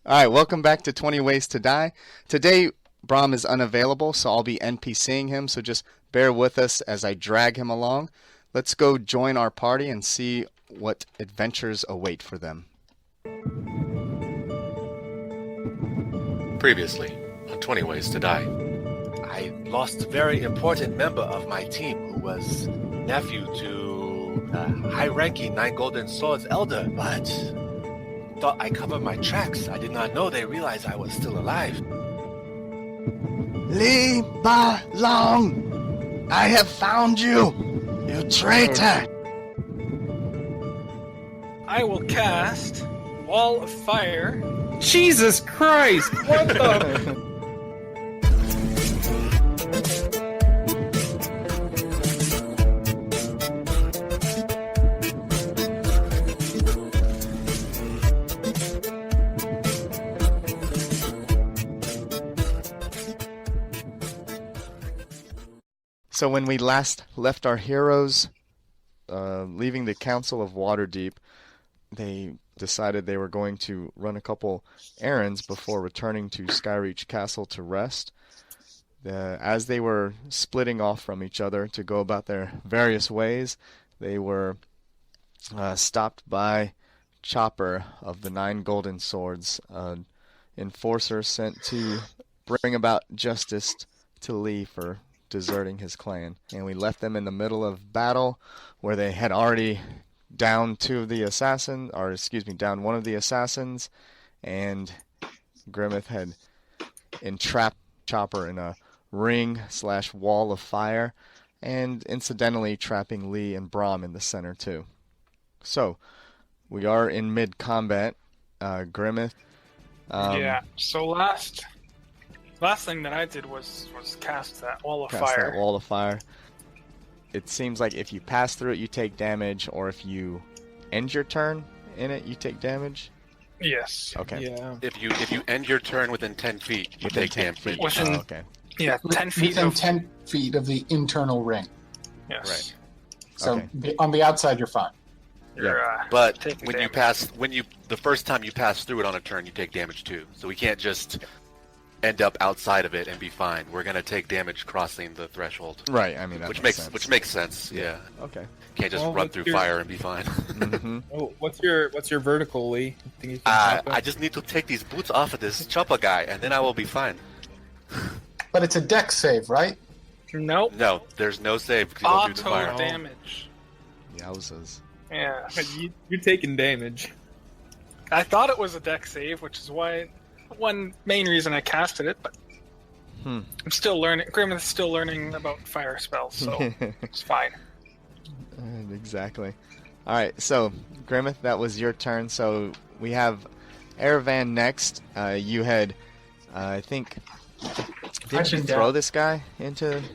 All right, welcome back to 20 Ways to Die. Today, Brahm is unavailable, so I'll be NPCing him, so just bear with us as I drag him along. Let's go join our party and see what adventures await for them. Previously on 20 Ways to Die. I lost a very important member of my team who was nephew to high-ranking Nine Golden Swords elder, but thought I covered my tracks. I did not know they realized I was still alive. Li Ba Long, I have found you, you traitor! I will cast Wall of Fire. Jesus Christ! What the? So when we last left our heroes, leaving the Council of Waterdeep, they decided they were going to run a couple errands before returning to Skyreach Castle to rest. As they were splitting off from each other to go about their various ways, they were stopped by Chopper of the Nine Golden Swords, an enforcer sent to bring about justice to Lee for deserting his clan. And we left them in the middle of battle where they had already down one of the assassins, and Grimmeth had entrapped Chopper in a ring/wall of fire, and incidentally trapping Lee and Brahm in the center too. So we are in mid-combat. Grimmeth. So last thing that I did was cast that Wall of Cast Fire. that wall of fire. It seems like if you pass through it, you take damage, or if you end your turn in it, you take damage. Yes. Okay. Yeah. If you end your turn within 10 feet, you Within take 10 damage. feet. Within- Oh, okay. Yeah, 10 feet Within of... 10 feet of the internal ring. Yes. Right. So Okay. on the outside, you're fine. You're, But taking when damage. the first time you pass through it on a turn, you take damage too. So we can't just end up outside of it and be fine. We're gonna take damage crossing the threshold. Right. I mean, that Which sense. makes sense. Yeah. Okay. Can't just Well, run what's through your- fire and be fine. hmm Oh, what's your vertical, Lee? Think you can top it? I just need to take these boots off of this Choppa guy, and then I will be fine. But it's a deck save, right? Nope. No, there's no save because you don't do the Auto fire. damage. Yowzas. Yeah. You're taking damage. I thought it was a deck save, which is why one main reason I casted it, but Hmm. I'm still learning. Grimmeth's still learning about fire spells, so it's fine. Exactly. All right. So, Grimmeth, that was your turn. So we have Erevan next. You had, I think, did I've you been throw down. this guy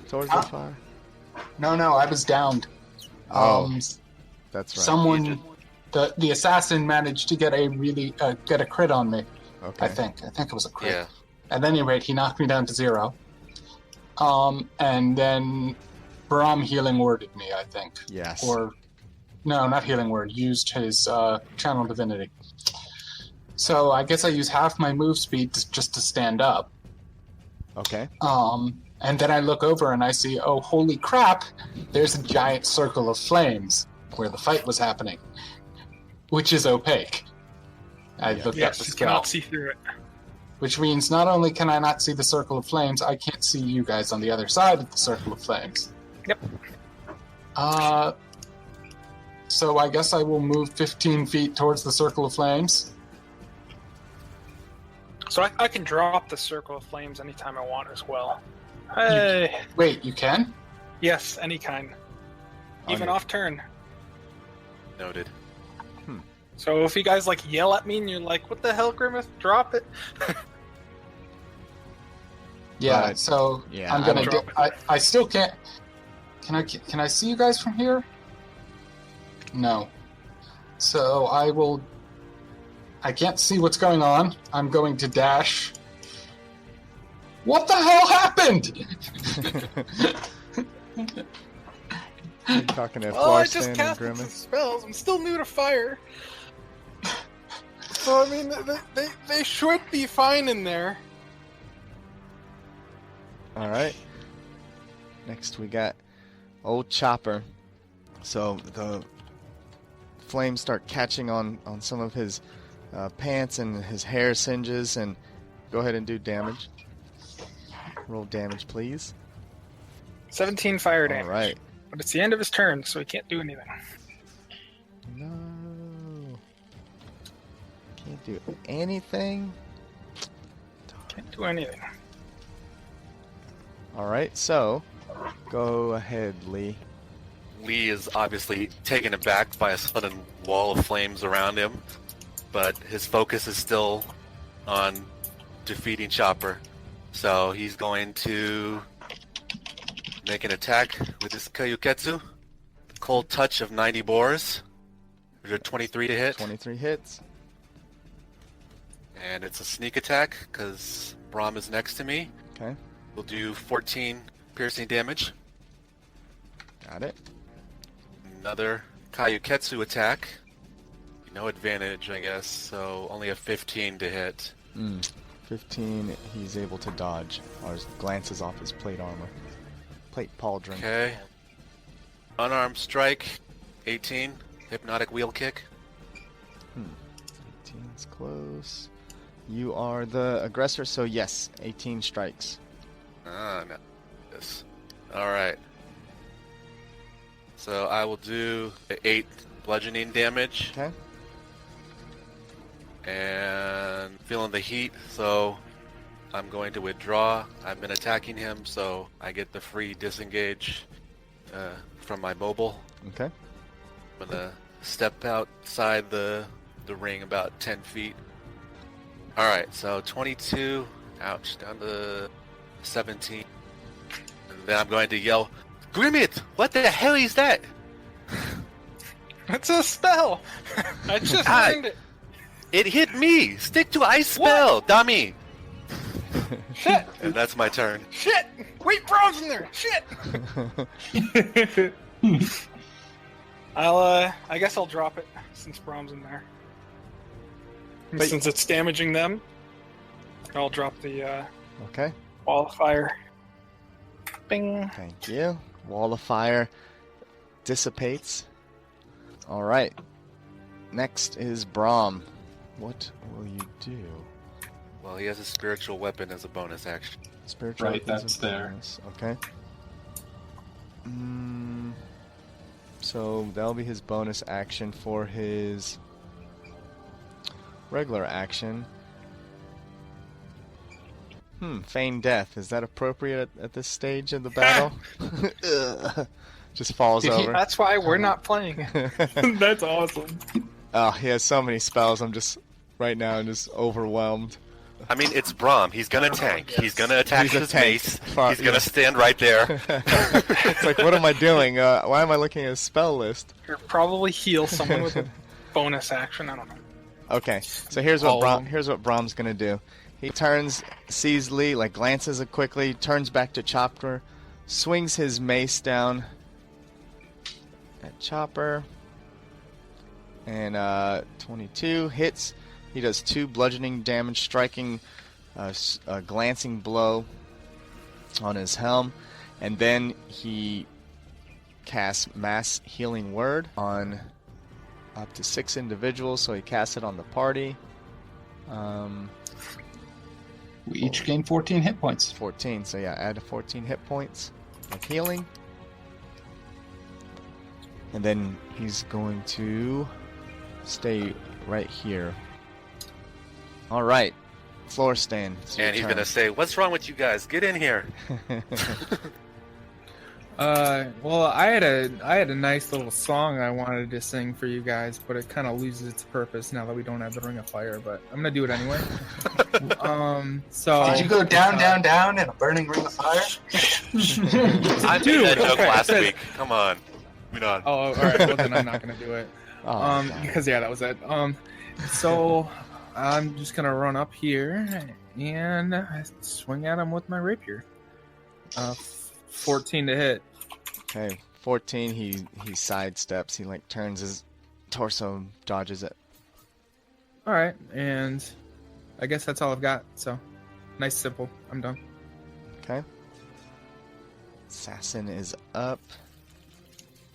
towards the fire? No, I was downed. Oh. That's right. Someone, the assassin managed to get a crit on me. Okay. I think it was a crit. Yeah. At any rate, he knocked me down to 0. And then Brahm healing worded me, I think. Yes. Or, no, not healing word. Used his channel divinity. So I guess I use half my move speed just to stand up. Okay. And then I look over and I see, oh, holy crap! There's a giant circle of flames where the fight was happening, which is opaque. I looked up Yes, the you spell. cannot see through it. Which means not only can I not see the circle of flames, I can't see you guys on the other side of the circle of flames. Yep. So I guess I will move 15 feet towards the circle of flames. So I can drop the circle of flames anytime I want as well. Hey. Wait, you can? Yes, any kind. Even Okay. off turn. Noted. So if you guys yell at me and you're like, "What the hell, Grimmeth? Drop it!" Yeah. But- so yeah, I'm gonna. Drop it. I still can't. Can I see you guys from here? No. So I will. I can't see what's going on. I'm going to dash. What the hell happened? You're talking to Oh, I Florston just and cast some Grimmeth. spells. I'm still new to fire. So I mean, they should be fine in there. All right. Next we got old Chopper. So the flames start catching on some of his pants, and his hair singes. And go ahead and do damage. Roll damage, please. 17 fire damage. All right. But it's the end of his turn, so he can't do anything. No. Can't do anything. Can't do anything. All right. So go ahead, Lee. Lee is obviously taken aback by a sudden wall of flames around him, but his focus is still on defeating Chopper. So he's going to make an attack with his Kayuketsu. Cold touch of 90 bores. There's a 23 to hit. 23 hits. And it's a sneak attack because Braum is next to me. Okay. We'll do 14 piercing damage. Got it. Another Kayuketsu attack. No advantage, I guess, so only a 15 to hit. 15, he's able to dodge, or glances off his plate armor. Plate pauldron. Okay. Unarmed strike, 18. Hypnotic wheel kick. 18's close. You are the aggressor, so yes, 18 strikes. Ah, no. Yes. Alright. So I will do 8 bludgeoning damage. Okay. And feeling the heat, so I'm going to withdraw. I've been attacking him, so I get the free disengage from my mobile. Okay. I'm gonna step outside the ring about 10 feet. Alright, so 22, ouch, down to 17. And then I'm going to yell, Grimmett, what the hell is that? It's a spell! I just learned it! It hit me! Stick to ice spell, dummy! Shit! And that's my turn. Shit! Wait, Braum's in there! Shit! I guess I'll drop it since Braum's in there. But- Since it's damaging them, I'll drop the Okay. wall of fire. Bing! Thank you. Wall of fire dissipates. All right. Next is Braum. What will you do? Well, he has a spiritual weapon as a bonus action. Spiritual Right, weapons that's of there. bonus. Okay. So that'll be his bonus action for his regular action. Feign death. Is that appropriate at this stage of the battle? Ugh. Just falls over. That's why we're not playing. That's awesome. Oh, he has so many spells. I'm just right now. I'm just overwhelmed. I mean, it's Braum. He's gonna tank. He's gonna attack He's a his tank. mace. Fuck, He's gonna yeah. stand right there. It's like, what am I doing? Why am I looking at a spell list? Or probably heal someone with a bonus action. I don't know. Okay, so here's what All of them. here's what Braum's gonna do. He turns, sees Lee, like glances it quickly, turns back to Chopper, swings his mace down at Chopper, and 22 hits. He does 2 bludgeoning damage, striking a glancing blow on his helm, and then he casts Mass Healing Word on up to 6 individuals, so he casts it on the party. We each gain 14 hit points. 14, so yeah, add 14 hit points of healing. And then he's going to stay right here. Alright, floor stand. It's your And he's turn. gonna say, "What's wrong with you guys? Get in here." Well, I had a nice little song I wanted to sing for you guys, but it kind of loses its purpose now that we don't have the Ring of Fire. But I'm gonna do it anyway. So Did you go down, down, down in a burning ring of fire? I made Dude, that joke okay. last week. Come on. Moving on. Oh, all right. Well, then I'm not gonna do it. Oh, God. Because yeah, that was it. So I'm just gonna run up here and swing at him with my rapier. 14 to hit. Okay, 14, he sidesteps. He like turns his torso, dodges it. All right, and I guess that's all I've got. So, nice, simple. I'm done. Okay. Assassin is up.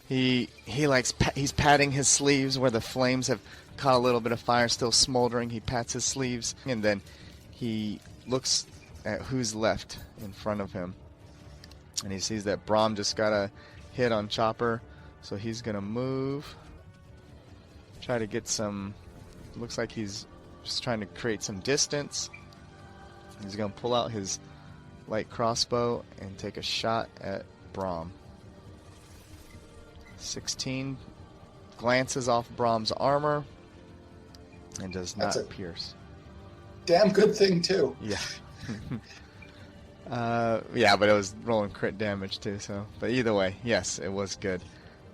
He likes he's patting his sleeves where the flames have caught a little bit of fire still smoldering. He pats his sleeves and then he looks at who's left in front of him. And he sees that Braum just got a hit on Chopper, so he's gonna move. Try to get some. Looks like he's just trying to create some distance. He's gonna pull out his light crossbow and take a shot at Braum. 16 glances off Braum's armor and does not That's a- pierce. Damn good thing too. Yeah. Yeah, but it was rolling crit damage too, so. But either way, yes, it was good.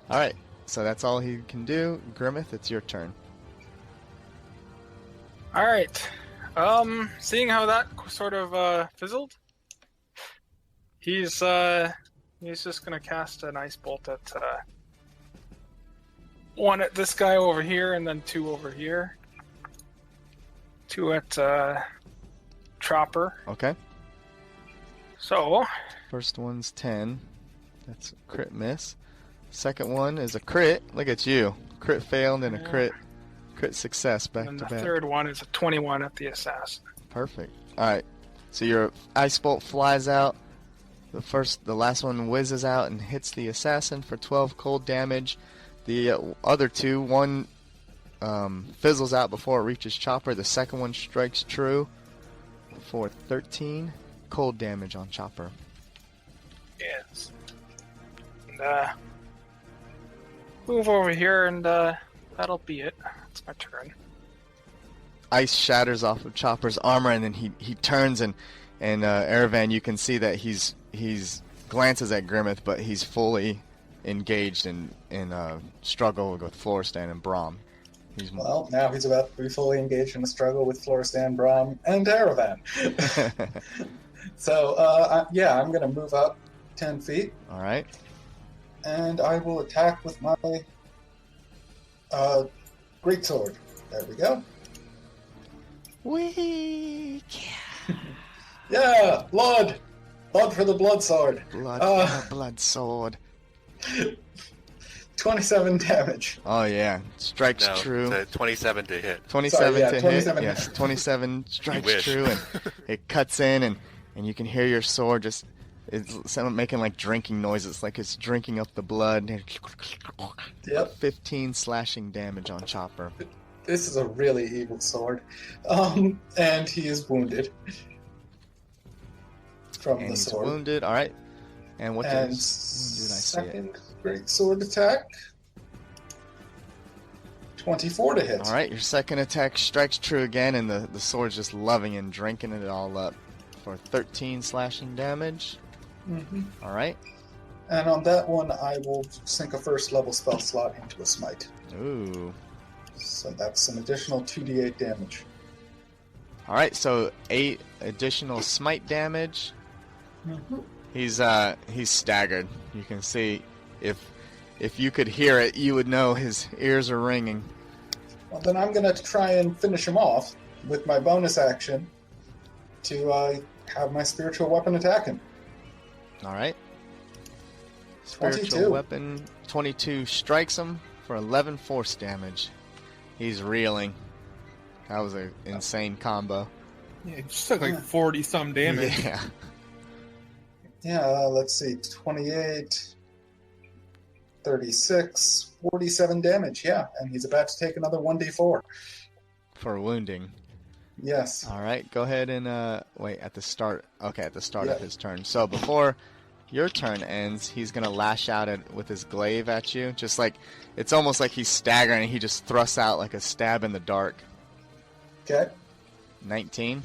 Alright, so that's all he can do. Grimmeth, it's your turn. All right. Seeing how that sort of fizzled, he's just gonna cast an ice bolt at one at this guy over here, and then two over here. Two at Chopper. Okay. So First one's 10. That's a crit miss. Second one is a crit. Look at you. Crit failed and a crit success back and to the back. third one is a 21 at the assassin. Perfect. Alright. So your ice bolt flies out. The last one whizzes out and hits the assassin for 12 cold damage. The other two, one fizzles out before it reaches Chopper. The second one strikes true for 13 cold damage on Chopper. Yes. And move over here, and that'll be it. It's my turn. Ice shatters off of Chopper's armor, and then he turns and Erevan, you can see that he's glances at Grimmeth, but he's fully engaged in struggle with Floristan and Braum. Well, now he's about to be fully engaged in a struggle with Floristan, Braum, and Erevan. So, yeah, I'm going to move up 10 feet, All right. and I will attack with my great sword. There we go. Weak. Yeah, blood! Blood for the blood sword. Blood sword. 27 damage. Oh yeah, strikes No, true. it's a 27 to hit. 27 Sorry, yeah, to 27 hit. Yes, hit. 27 strikes wish. true, and it cuts in, and you can hear your sword just it's making like drinking noises, like it's drinking up the blood. Yep. 15 slashing damage on Chopper. This is a really evil sword. And he is wounded from And the he's sword. wounded. All right. And what And does when did I say it? second great sword attack. 24 to hit. All right, your second attack strikes true again, and the sword's just loving and drinking it all up for 13 slashing damage. Mhm. All right. And on that one, I will sink a first level spell slot into a smite. Ooh. So that's an additional 2d8 damage. All right, so 8 additional smite damage. He's staggered. You can see if you could hear it, you would know his ears are ringing. Well, then I'm going to try and finish him off with my bonus action to have my spiritual weapon attack him. All right. Spiritual 22. weapon 22 strikes him for 11 force damage. He's reeling. That was an insane combo. Yeah, it just took like 40 some damage. Yeah. Yeah, let's see. 28, 36, 47 damage. Yeah, and he's about to take another 1d4. For wounding. Yes. All right, go ahead and wait at the start. Okay, at the start of Yeah. his turn. So before your turn ends, he's gonna lash out with his glaive at you. Just like it's almost like he's staggering, and he just thrusts out like a stab in the dark. Okay. 19.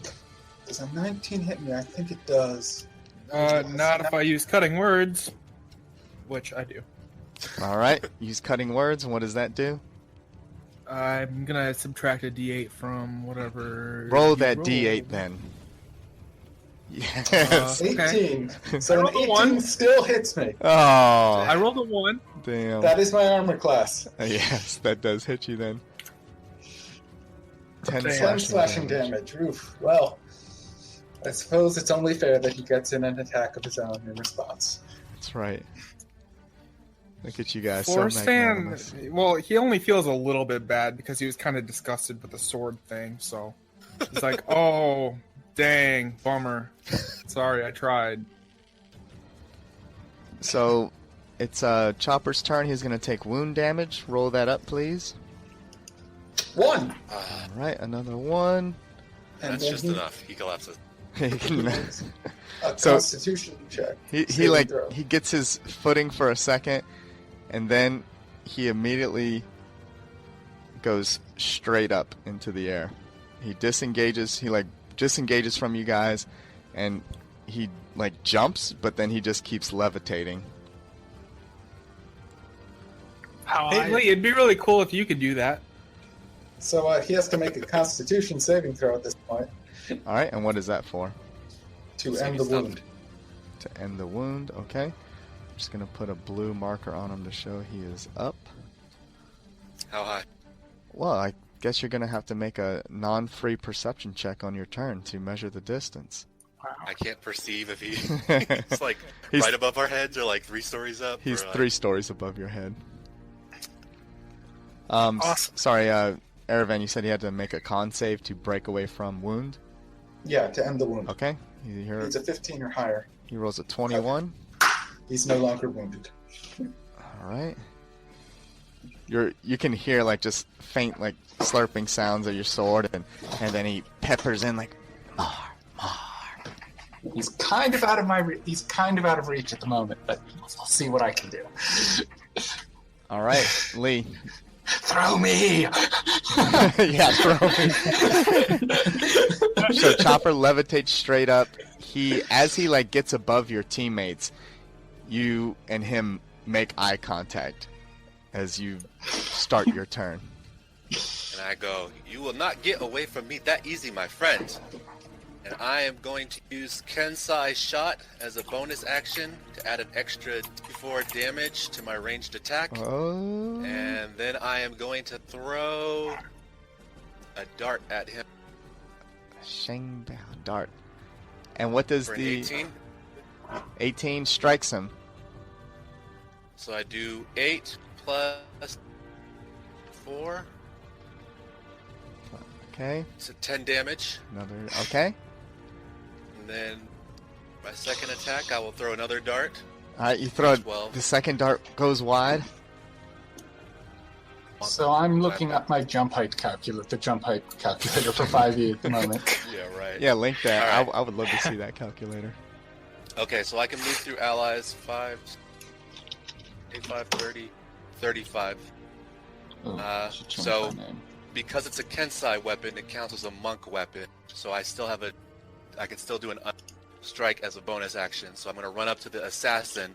Does a 19 hit me? I think it does. Not if I use cutting words, which I do. All right, use cutting words, and what does that do? I'm gonna subtract a D8 from whatever. Roll you that roll. D8 then. Yes. 18. So an rolled a 18 1. still hits me. Oh, I rolled a 1. damn. That is my armor class. Yes, that does hit you then. 10 Damn. slashing damage. Oof. Well, I suppose it's only fair that he gets in an attack of his own in response. That's right. Look at you guys, so Force fan, magnanimous. well, he only feels a little bit bad because he was kind of disgusted with the sword thing. So he's like, "Oh, dang, bummer. Sorry, I tried." So it's Chopper's turn. He's going to take wound damage. Roll that up, please. 1! All right, another 1. And That's then just he- enough. He collapses. A So- Constitution check. he Saving like throw. he gets his footing for a second, and then he immediately goes straight up into the air. He disengages. He like disengages from you guys, and he like jumps, but then he just keeps levitating. How Hey, Lee, it'd be really cool if you could do that. So he has to make a Constitution saving throw at this point All right, and what is that for? to So end he's the stunned. wound. To end the wound. Okay. I'm just gonna put a blue marker on him to show he is up. How high? Well, I guess you're gonna have to make a non-free perception check on your turn to measure the distance. I can't perceive if he's like He's- right above our heads or like 3 stories up. He's or, like- 3 stories above your head. Awesome. Sorry, Aravan, you said he had to make a con save to break away from wound. Yeah, to end the wound. Okay. He It's a 15 or higher. rolls a 21. He's no longer wounded. All right. You can hear like just faint like slurping sounds of your sword, and then he peppers in like, He's kind of out of he's kind of out of reach at the moment, but I'll see what I can do. all right, Lee. Throw me! Yeah, throw me. So Chopper levitates straight up. As he like gets above your teammates, you and him make eye contact as you start your turn. And I go, "You will not get away from me that easy, my friend." And I am going to use Kensai Shot as a bonus action to add an extra 4 damage to my ranged attack. Oh. And then I am going to throw a dart at him Shangbao dart. And what does for an the 18. 18 strikes him? So I do 8 plus 4, Okay. so 10 damage. Another. Okay. And then my second attack, I will throw another dart. All right. You throw 12. the second dart goes wide. So I'm looking up my jump height calculator, the jump height calculator for 5e at the moment. Yeah, right. Yeah, link that. All right. I would love to see that calculator. Okay, so I can move through allies 5, 8, 5, 30, 35. Oh, should change so- my name. Because it's a Kensai weapon, it counts as a monk weapon. So I can still do an strike as a bonus action. So I'm going to run up to the assassin,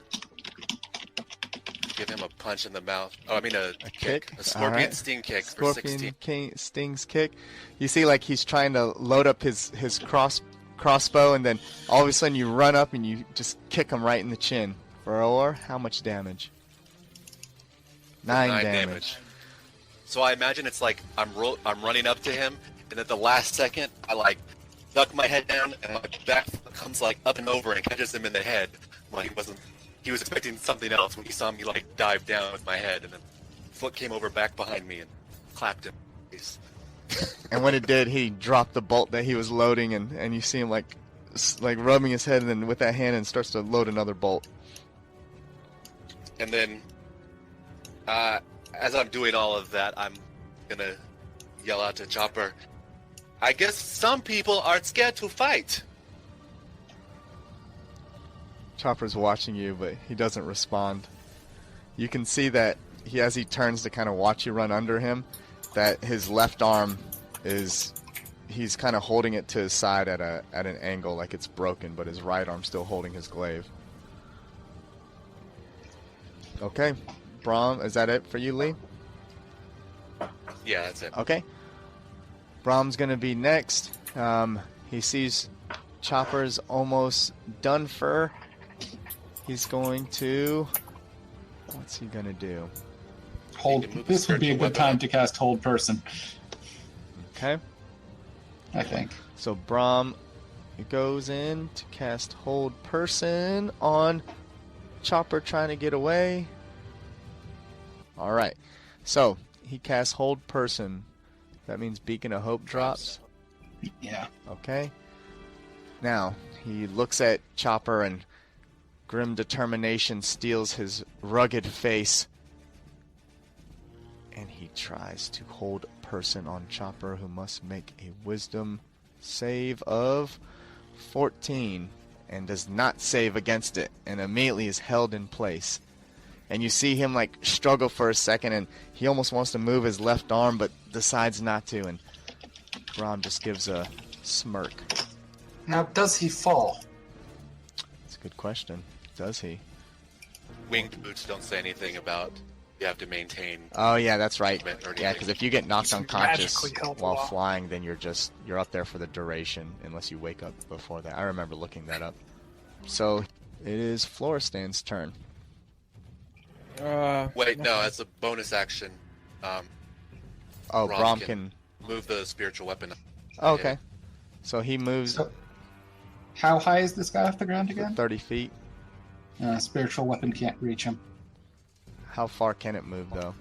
give him a punch in the mouth. Oh, I mean a kick? A scorpion Alright. sting kick for Scorpion 16. stings kick. You see, like he's trying to load up his crossbow, and then all of a sudden you run up and you just kick him right in the chin. For how much damage? 9 damage. So I imagine it's like I'm running up to him, and at the last second, I like duck my head down, and my back foot comes like up and over and catches him in the head. Well, he was expecting something else when he saw me like dive down with my head, and then foot came over back behind me and clapped him. And when it did, he dropped the bolt that he was loading, and you see him like rubbing his head, and then with that hand, and starts to load another bolt. And then, as I'm doing all of that, I'm gonna yell out to Chopper, "I guess some people are scared to fight." Chopper's watching you, but he doesn't respond. You can see that as he turns to kind of watch you run under him, that his left arm he's kind of holding it to his side at an angle, like it's broken, but his right arm's still holding his glaive. Okay, Brahm, is that it for you, Lee? Yeah, that's it. Okay. Brahm's gonna be next. He sees Chopper's almost done for. He's going to. What's he gonna do? Hold. You can move This would be a spiritual good time weapon to cast Hold Person. Okay. I think. So Brahm goes in to cast Hold Person on Chopper trying to get away. Alright. So he casts Hold Person. That means Beacon of Hope drops. Yeah. Okay. Now, he looks at Chopper and grim determination steals his rugged face. And he tries to hold person on Chopper, who must make a wisdom save of 14 and does not save against it and immediately is held in place. And you see him like struggle for a second and he almost wants to move his left arm but decides not to, and Brahm just gives a smirk. Now, does he fall? That's a good question. Does he? Winged boots don't say anything about you have to maintain. Oh yeah, that's right. movement or Yeah, anything. because if you get knocked It's unconscious magically held while aloft. flying, then you're up there for the duration unless you wake up before that. I remember looking that up. So it is Floristan's turn. Wait, no, that's a bonus action. Oh, Brahm Brahm can- can. Move the spiritual weapon. Oh, okay. So he moves So, how high is this guy off the ground again? 30 feet. Spiritual weapon can't reach him. How far can it move though?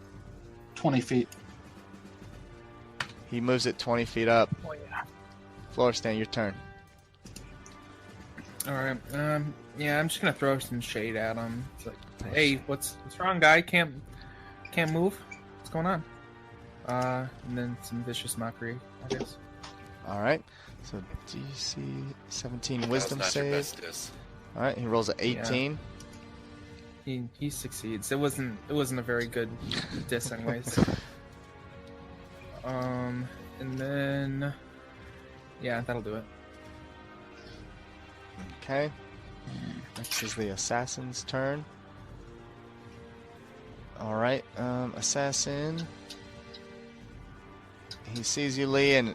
20 feet. He moves it 20 feet up. Oh yeah. Floristan, your turn. All right. Yeah, I'm just gonna throw some shade at him. It's like, hey, what's wrong, guy? Can't move? What's going on? And then some vicious mockery, I guess. All right. So DC 17 Wisdom That's not your save. best diss. All right. He rolls a 18. He succeeds. It wasn't a very good diss, anyways. And then yeah, that'll do it. Okay. Next is the assassin's turn. All right, assassin. He sees you, Lee, and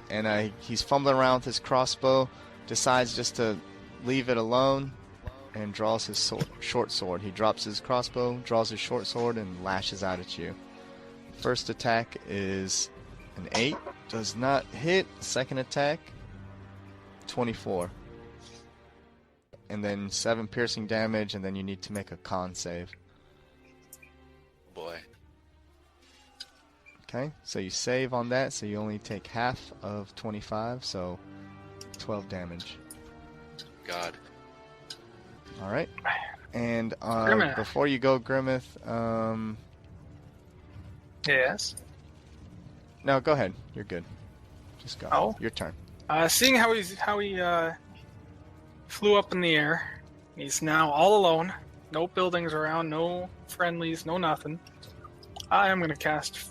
he's fumbling around with his crossbow. Decides just to leave it alone, and draws his short sword. He drops his crossbow, draws his short sword, and lashes out at you. First attack is an 8, does not hit. Second attack, 24. And then 7 piercing damage, and then you need to make a con save. Boy. Okay, so you save on that, so you only take half of 25, so 12 damage. God. Alright. And Grimmeth. before you go, Grimmeth, Yes. no, go ahead. You're good. Just go. Oh. Your turn. Seeing how he flew up in the air, he's now all alone. No buildings around, no friendlies, no nothing. I am gonna cast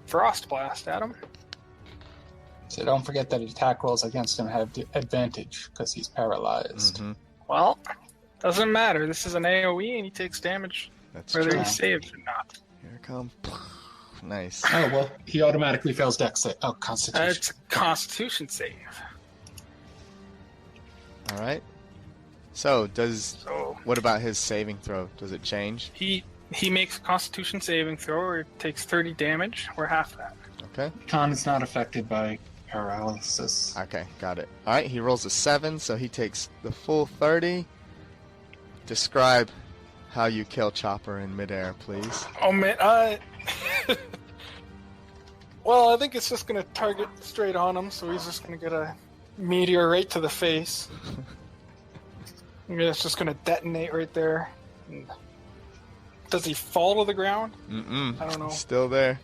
Frost Blast at him. So don't forget that attack rolls against him have the advantage because he's paralyzed. Mhm. Well, doesn't matter. This is an AOE, and he takes damage That's whether true. he saves or not. Here it comes. Nice. Oh, well, he automatically fails Dex save. Oh, Constitution. It's a Constitution save. Alright. So, So what about his saving throw? Does it change? he makes a Constitution saving throw, or takes 30 damage, or half that. Okay. Con is not affected by paralysis. Okay, got it. Alright, he rolls a 7, so he takes the full 30. Describe how you kill Chopper in midair, please. Oh man, well, I think it's just gonna target straight on him, so he's just gonna get a meteor right to the face. It's just gonna detonate right there. And does he fall to the ground? Mm-mm. I don't know. Still there.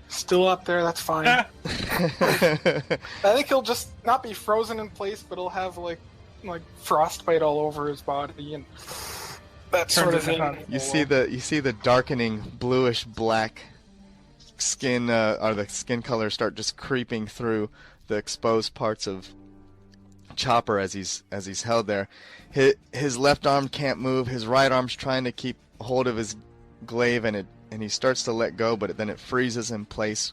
Still up there, that's fine. I think he'll just not be frozen in place, but he'll have like frostbite all over his body and that sort of thing. You see the darkening bluish black skin or the skin color start just creeping through the exposed parts of Chopper as he's held there. His left arm can't move. His right arm's trying to keep hold of his glaive, and he starts to let go, but then it freezes in place.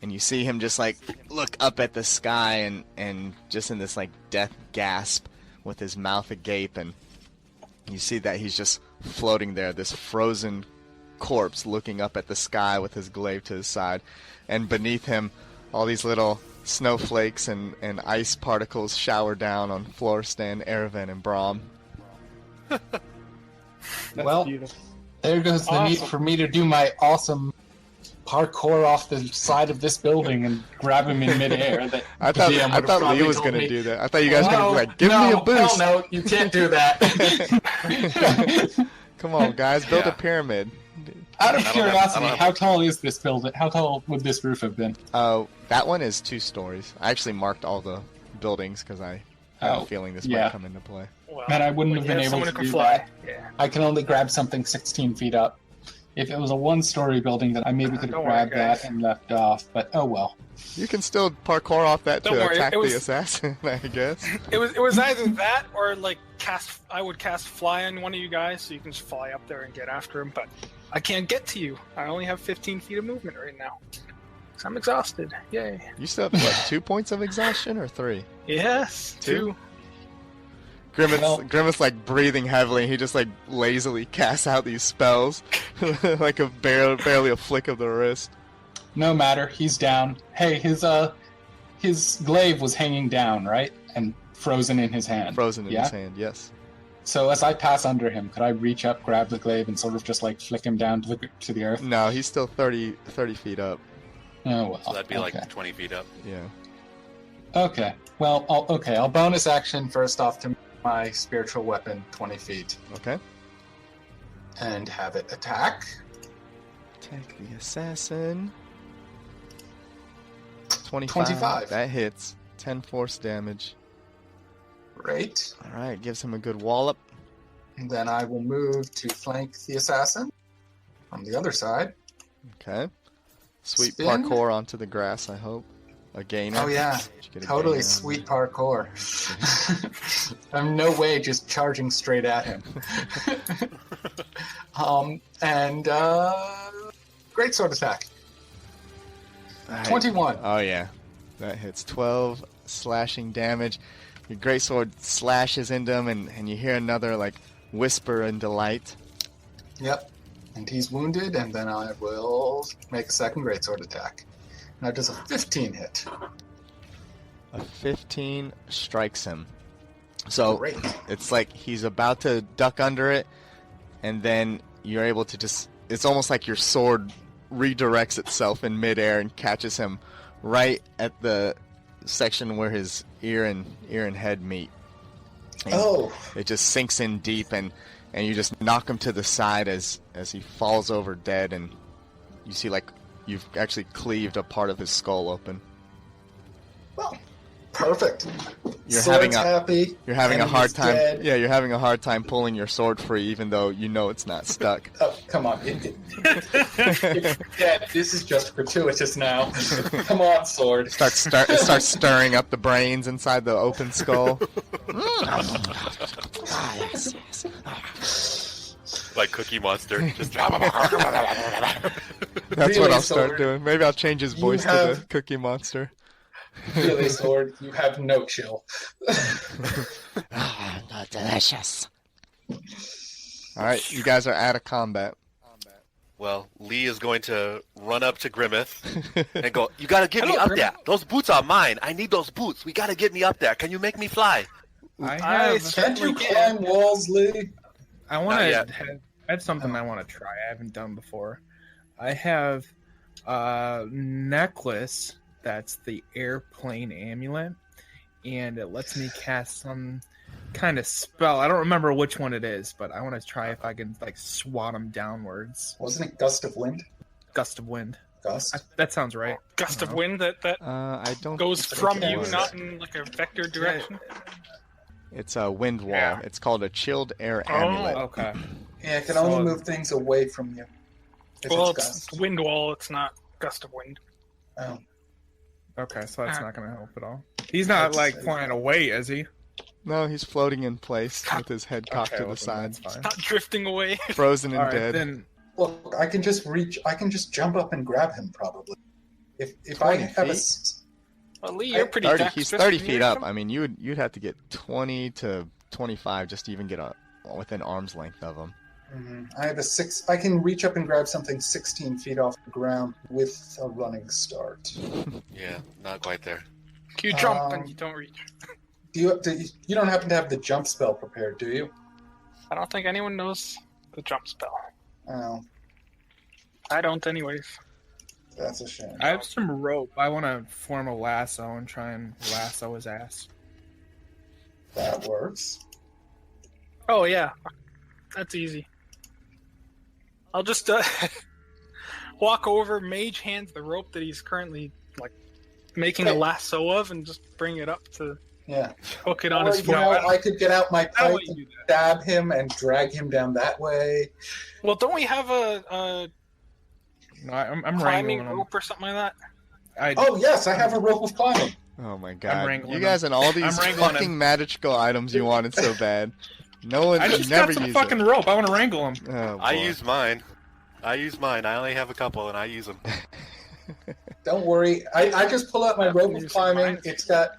And you see him just like look up at the sky and just in this like death gasp with his mouth agape, and you see that he's just floating there, this frozen corpse looking up at the sky with his glaive to his side, and beneath him all these little snowflakes and ice particles shower down on Floristan, Erevan, and Braum. That's Well, beautiful. There goes the need Awesome. for me to do my awesome parkour off the side of this building and grab him in midair. That I thought DM I would've thought probably Lee was told gonna me, do that. I thought you guys were gonna be like, give no, me a boost. Hell no, you can't do that. Come on, guys, build Yeah. a pyramid. Out of I don't curiosity, have- how tall is this building? How tall would this roof have been? That one is 2 stories. I actually marked all the buildings because I have Oh, a feeling this yeah. might come into play. Well, Man, I wouldn't when have you been able someone to who can do fly. that. Yeah. I can only grab something 16 feet up. If it was a one-story building, then I maybe could have Don't worry, grabbed that guys. and left off. But oh well. You can still parkour off that Don't to worry, attack it was- the assassin, I guess. It was either that or like cast. I would cast fly on one of you guys, so you can just fly up there and get after him. But I can't get to you. I only have 15 feet of movement right now. So I'm exhausted. Yay. You still have, what, 2 points of exhaustion or 3? Yes. 2? 2. Grimace like breathing heavily. He just like lazily casts out these spells, like barely a flick of the wrist. No matter, he's down. Hey, his glaive was hanging down, right? And frozen in his hand. Frozen in Yeah? his hand. Yes. So as I pass under him, could I reach up, grab the glaive, and sort of just like flick him down to the earth? No, he's still 30 feet up. Oh well. So that'd be okay. like 20 feet up. Yeah. Okay. Well, I'll bonus action first off to my spiritual weapon 20 feet Okay. and have it attack. Attack the assassin. 25. 25. That hits. 10 force damage. Great. All right, gives him a good wallop. And then I will move to flank the assassin from the other side. Okay. Sweet Spin. parkour onto the grass, I hope. A gainer. Oh yeah, Did you get a totally gainer on sweet parkour. I'm no way just charging straight at him. And great sword attack. there? All right. 21. Oh yeah, that hits 12 slashing damage. Your greatsword slashes into him, and you hear another like whisper in delight. Yep. And he's wounded, and then I will make a second greatsword attack. Now does a 15 hit. A 15 strikes him. So Great. it's like he's about to duck under it, and then you're able to just. It's almost like your sword redirects itself in midair and catches him right at the section where his ear and head meet. And Oh, it just sinks in deep, and you just knock him to the side as he falls over dead, and you see like you've actually cleaved a part of his skull open. well, perfect. You're Sword's having a- happy. You're having a enemy's hard time. dead. Yeah, you're having a hard time pulling your sword free, even though you know it's not stuck. Oh, come on. It's dead. This is just gratuitous now. Come on, sword. It starts stirring up the brains inside the open skull. Like Cookie Monster. Just That's Really, what I'll sword? start doing. Maybe I'll change his You voice to have- the Cookie Monster. Really, sword, you have no chill. Delicious. All right, you guys are out of combat. Well, Lee is going to run up to Grimmeth and go, "You gotta get me Hello, up Grimmeth. there. Those boots are mine. I need those boots. We gotta get me up there. Can you make me fly?" I I have. Can't you certainly can. climb walls, Lee? I want Not to. yet. I have something I want to try. I haven't done before. I have a necklace that's the airplane amulet, and it lets me cast some kind of spell. I don't remember which one it is, but I want to try if I can like swat them downwards. Wasn't it gust of wind? Gust of wind. Gust? That sounds right. Gust of wind that I don't. goes think from it you, was. not in like a vector direction. It's a wind wall. Yeah. It's called a chilled air Oh. amulet. Okay. Yeah, it can only So- move things away from you. If Well, it's it's gust. wind wall. It's not gust of wind. Oh. Okay, so that's not going to help at all. He's not like flying away, is he? No, he's floating in place with his head cocked Okay, to well, the then side, that's fine. Not drifting away. frozen and All right, dead. then. Look, I can just jump up and grab him probably. If I 20 have a feet? s- Well, Lee, you're pretty 30, fast. he's 30 feet up. I mean, you'd have to get 20 to 25 just to even get within arm's length of him. I have a 6. I can reach up and grab something 16 feet off the ground with a running start. Yeah, not quite there. You jump and you don't reach. You don't happen to have the jump spell prepared, do you? I don't think anyone knows the jump spell. Oh, I don't, anyways. that's a shame. I have some rope. I want to form a lasso and try and lasso his ass. That works. Oh yeah, that's easy. I'll just walk over, mage hands the rope that he's currently like making a lasso of, and just bring it up to Yeah. hook it on Or, his you foot. know, I could get out my How pipe would you and do that? stab him and drag him down that way. Well, don't we have a No, I'm climbing wrangling him. rope or something like that? Oh, yes, I have a rope of climbing. Oh my god. wrangling You guys and all these I'm wrangling fucking him. magical items you wanted so bad. No one I just never got some used fucking it. rope. I want to wrangle him. Oh, I boy. use mine. I only have a couple, and I use them. Don't worry. I just pull out my I've rope been of using climbing. mine. It's got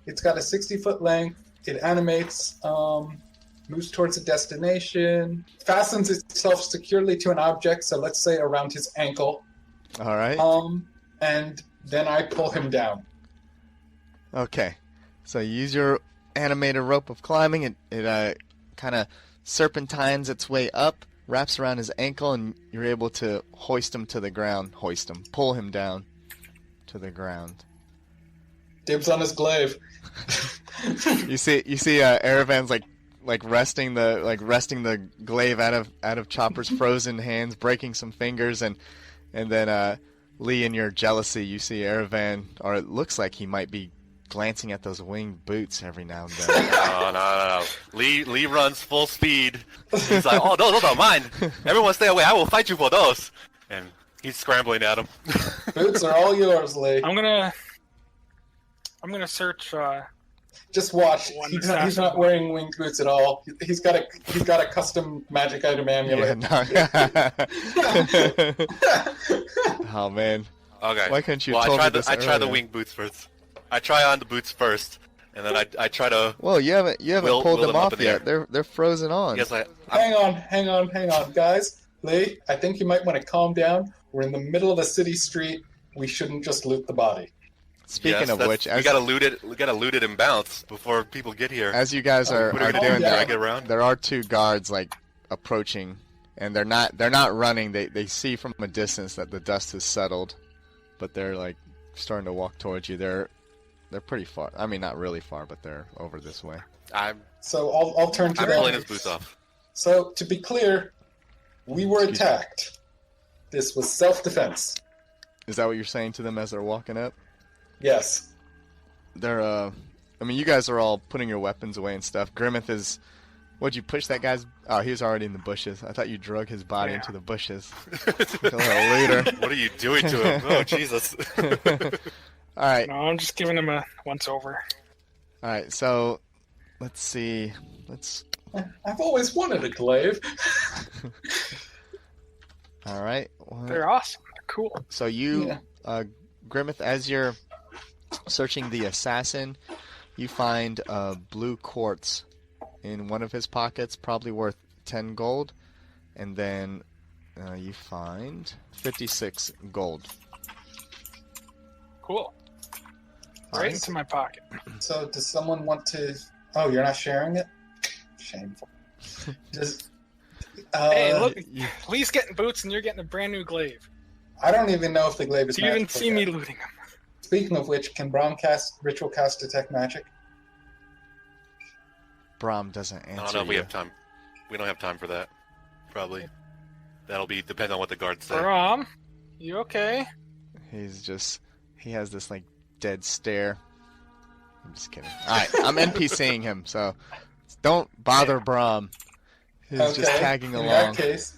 a 60-foot length. It animates, moves towards a destination, fastens itself securely to an object, so let's say around his ankle. All right. And then I pull him down. Okay. So you use your animated rope of climbing. It kind of serpentines its way up, wraps around his ankle, and you're able to hoist him to the ground. Pull him down to the ground. Dibs on his glaive. You see, Aravan's like resting the glaive out of Chopper's frozen hands, breaking some fingers, and then Lee, in your jealousy, you see Aravan, or it looks like he might be glancing at those winged boots every now and then. No. Lee runs full speed. He's like, oh, those are mine. Everyone stay away. I will fight you for those. And he's scrambling at him. Boots are all yours, Lee. I'm gonna search. Just watch. One He's assassin. not wearing winged boots at all. He's got a custom magic item Yeah, amulet. no. Oh man, Okay. why couldn't you Well, told me this I try the earlier? wing boots first. I try on the boots first, and then I try to. Well, you haven't Will- pulled will them them up off in the yet. They're frozen on. Yes, I'm Hang on, guys. Lee, I think you might want to calm down. We're in the middle of a city street. We shouldn't just loot the body. Speaking yes, of that's- which, we as, gotta loot it. We gotta loot it and bounce before people get here. as you guys are What are we gonna doing do? that, Drag it around? there are two guards like approaching, and they're not running. They see from a distance that the dust has settled, but they're like starting to walk towards you. They're pretty far. I mean, not really far, but they're over this way. I'm So I'll turn to them. pulling his boots off. So to be clear, we were Excuse me. attacked. This was self-defense. Is that what you're saying to them as they're walking up? Yes. They're I mean, you guys are all putting your weapons away and stuff. Grimmeth is. What'd you push that guy's? Oh, he was already in the bushes. I thought you drug his body Yeah. into the bushes. Like a little looter. What are you doing to him? Oh, Jesus. All right, No, I'm just giving him a once over. all right. So, let's see. I've always wanted a glaive. All right. Well, They're awesome. They're cool. so you, Yeah. Grimmeth, as you're searching the assassin, you find blue quartz in one of his pockets, probably worth 10 gold, and then you find 56 gold. Cool. Right Alright. into my pocket. So does someone want to... Oh, you're not sharing it? Shameful. Does... Hey, look, you- Lee's getting boots and you're getting a brand new glaive. I don't even know if the glaive is Do you even magical see me yet. looting them? Speaking of which, can Braum cast Ritual Cast Detect Magic? Braum doesn't No, answer no, we you. have time. We don't have time for that. Probably. That'll be depend on what the guards say. Brom, you okay? He has this like dead stare. I'm just kidding. Alright, I'm NPCing him, so don't bother Braum. He's just tagging In along. that case,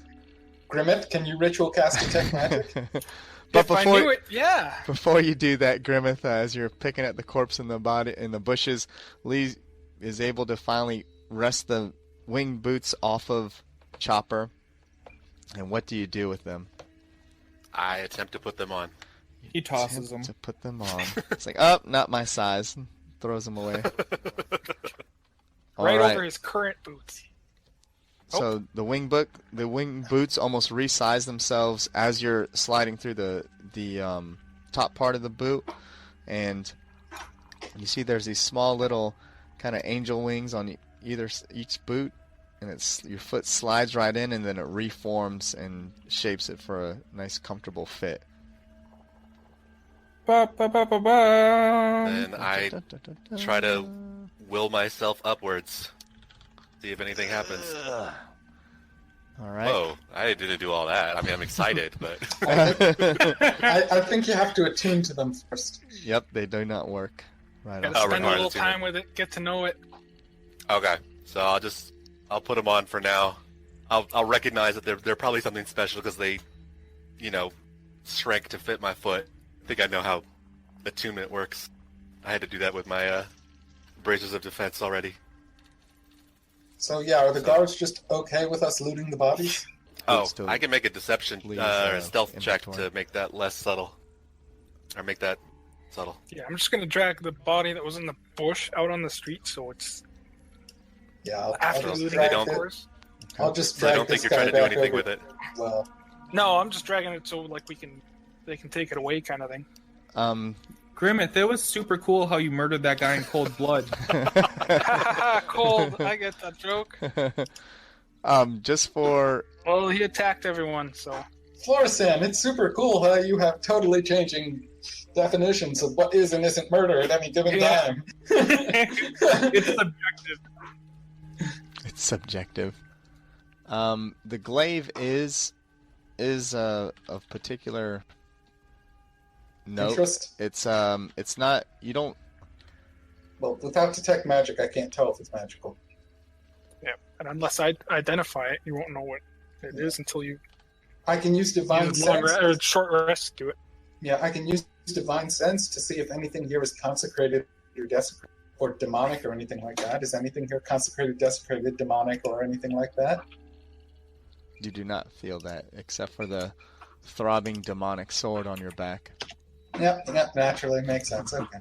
Grimmett, can you Ritual Cast Detect Magic? But If I knew it, yeah. before you do that, Grimmeth, as you're picking at the corpse in the bushes, Lee is able to finally wrest the winged boots off of Chopper. And what do you do with them? I attempt to put them on. He tosses them. To put them on. It's like, oh, not my size. Throws them away. Right Alright. over his current boots. So the wing boots almost resize themselves as you're sliding through the top part of the boot, and You see there's these small little kind of angel wings on each boot, and your foot slides right in, and then it reforms and shapes it for a nice comfortable fit. Ba, ba, ba, ba, ba. And I try to will myself upwards. See if anything happens. All right. Whoa, I didn't do all that. I mean, I'm excited, but... I think you have to attune to them first. Yep, they do not work. Right Gotta on. spend a required little to see time with it, get to know it. Okay, so I'll put them on for now. I'll recognize that they're probably something special because they, shrank to fit my foot. I think I know how attunement works. I had to do that with my braces of defense already. So yeah, are the guards just okay with us looting the bodies? Oh, to I can make a deception please, or stealth check inventory. to make that less subtle. Or make that subtle. Yeah, I'm just gonna drag the body that was in the bush out on the street, so it's Yeah, I'll after just looting drag it, don't- of course. I'll just So I drag don't think this you're guy trying to do back anything over with it. as well. No, I'm just dragging it so like they can take it away, kind of thing. Grimmett, that was super cool how you murdered that guy in cold blood. Cold. I get that joke. Just for Well, he attacked everyone, so Florisan, it's super cool how you have totally changing definitions of what is and isn't murder at any given Yeah. time. It's subjective. it's subjective. The glaive is of particular note. Interest? It's not, you don't. Well, without detect magic, I can't tell if it's magical. yeah. And unless I identify it, you won't know what it is until you I can use divine use long sense. or short rest to do it. Yeah, I can use divine sense to see if anything here is consecrated or desecrated or demonic or anything like that. Is anything here consecrated, desecrated, demonic, or anything like that? You do not feel that, except for the throbbing demonic sword on your back. Yep, naturally makes sense. Okay.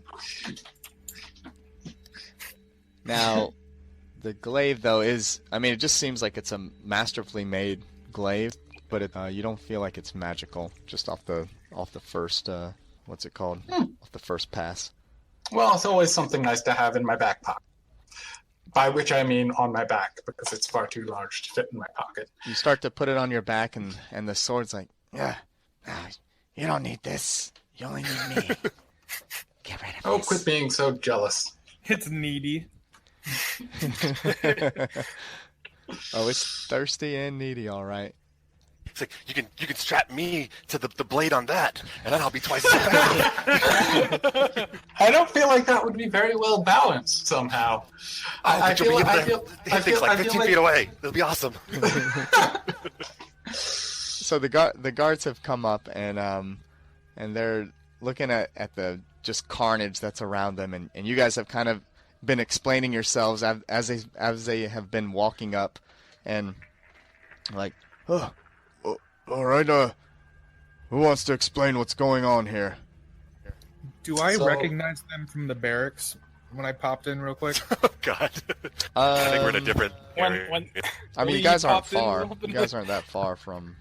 Now, the glaive though is, I mean, it just seems like it's a masterfully made glaive, but you don't feel like it's magical just off the first what's it called? Off the first pass. Well, it's always something nice to have in my back pocket. By which I mean on my back, because it's far too large to fit in my pocket. You start to put it on your back, and the sword's like, yeah, no, you don't need this. You only need me. Get rid of Oh, this. quit being so jealous. It's needy. Oh, it's thirsty and needy, all right. It's like, you can strap me to the blade on that, and then I'll be twice as fast. I don't feel like that would be very well balanced somehow. I But you'll feel be I able feel to I hit things feel like I feel 15 like feet away. It'll be awesome. So the guards have come up, and they're looking at the just carnage that's around them, and you guys have kind of been explaining yourselves as they have been walking up, and like, oh, all right, who wants to explain what's going on here? Do I So- recognize them from the barracks when I popped in real quick? Oh, God. I think we're in a different When- area. when- I mean, you Lee guys aren't popped in a far. little bit. You guys aren't that far from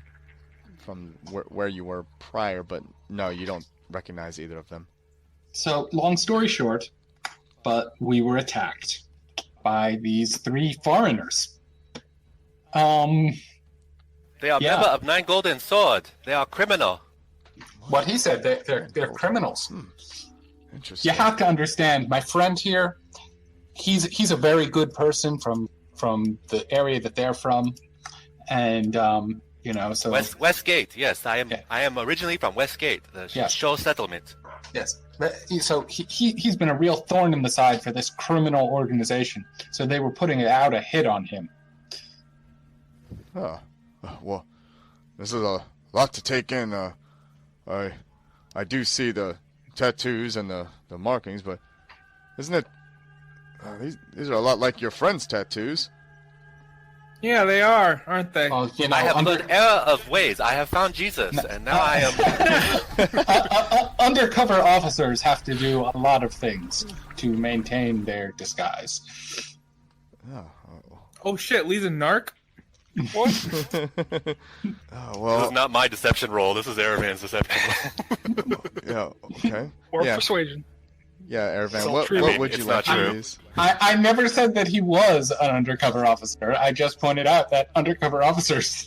where you were prior, but no, you don't recognize either of them. So, long story short, but we were attacked by these three foreigners. They are Yeah. member of Nine Golden Sword. They are criminal. What he said, they're criminals. Interesting. You have to understand, my friend here, he's a very good person from the area that they're from, and so Westgate. Yes, I am. Yeah. I am originally from Westgate, the Yeah. Show settlement. yes. But so he's been a real thorn in the side for this criminal organization. So they were putting out a hit on him. Oh, well, this is a lot to take in. I do see the tattoos and the markings, but isn't it? These are a lot like your friend's tattoos. Yeah, they are, aren't they? Well, I have learned error of ways. I have found Jesus, and now I am. Undercover officers have to do a lot of things to maintain their disguise. Oh, Oh shit, Lee's a narc? oh This well, is not my deception roll. This is Araman's deception roll. yeah, okay, Or yeah. persuasion. Yeah, Eravan, So what true. would you It's like not to true. use? I never said that he was an undercover officer. I just pointed out that undercover officers.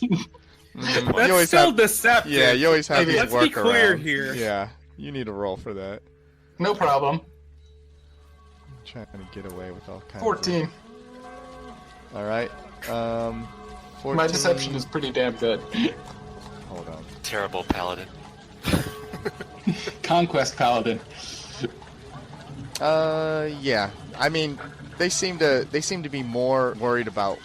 Mm, That's you always still have, deceptive. yeah, you always have these Let's be clear workarounds. here. Yeah, you need a roll for that. No problem. Trying to get away with all kinds. 14. Of... All right. 14... My deception is pretty damn good. Hold on. Terrible paladin. Conquest Paladin. Yeah. I mean, they seem to be more worried about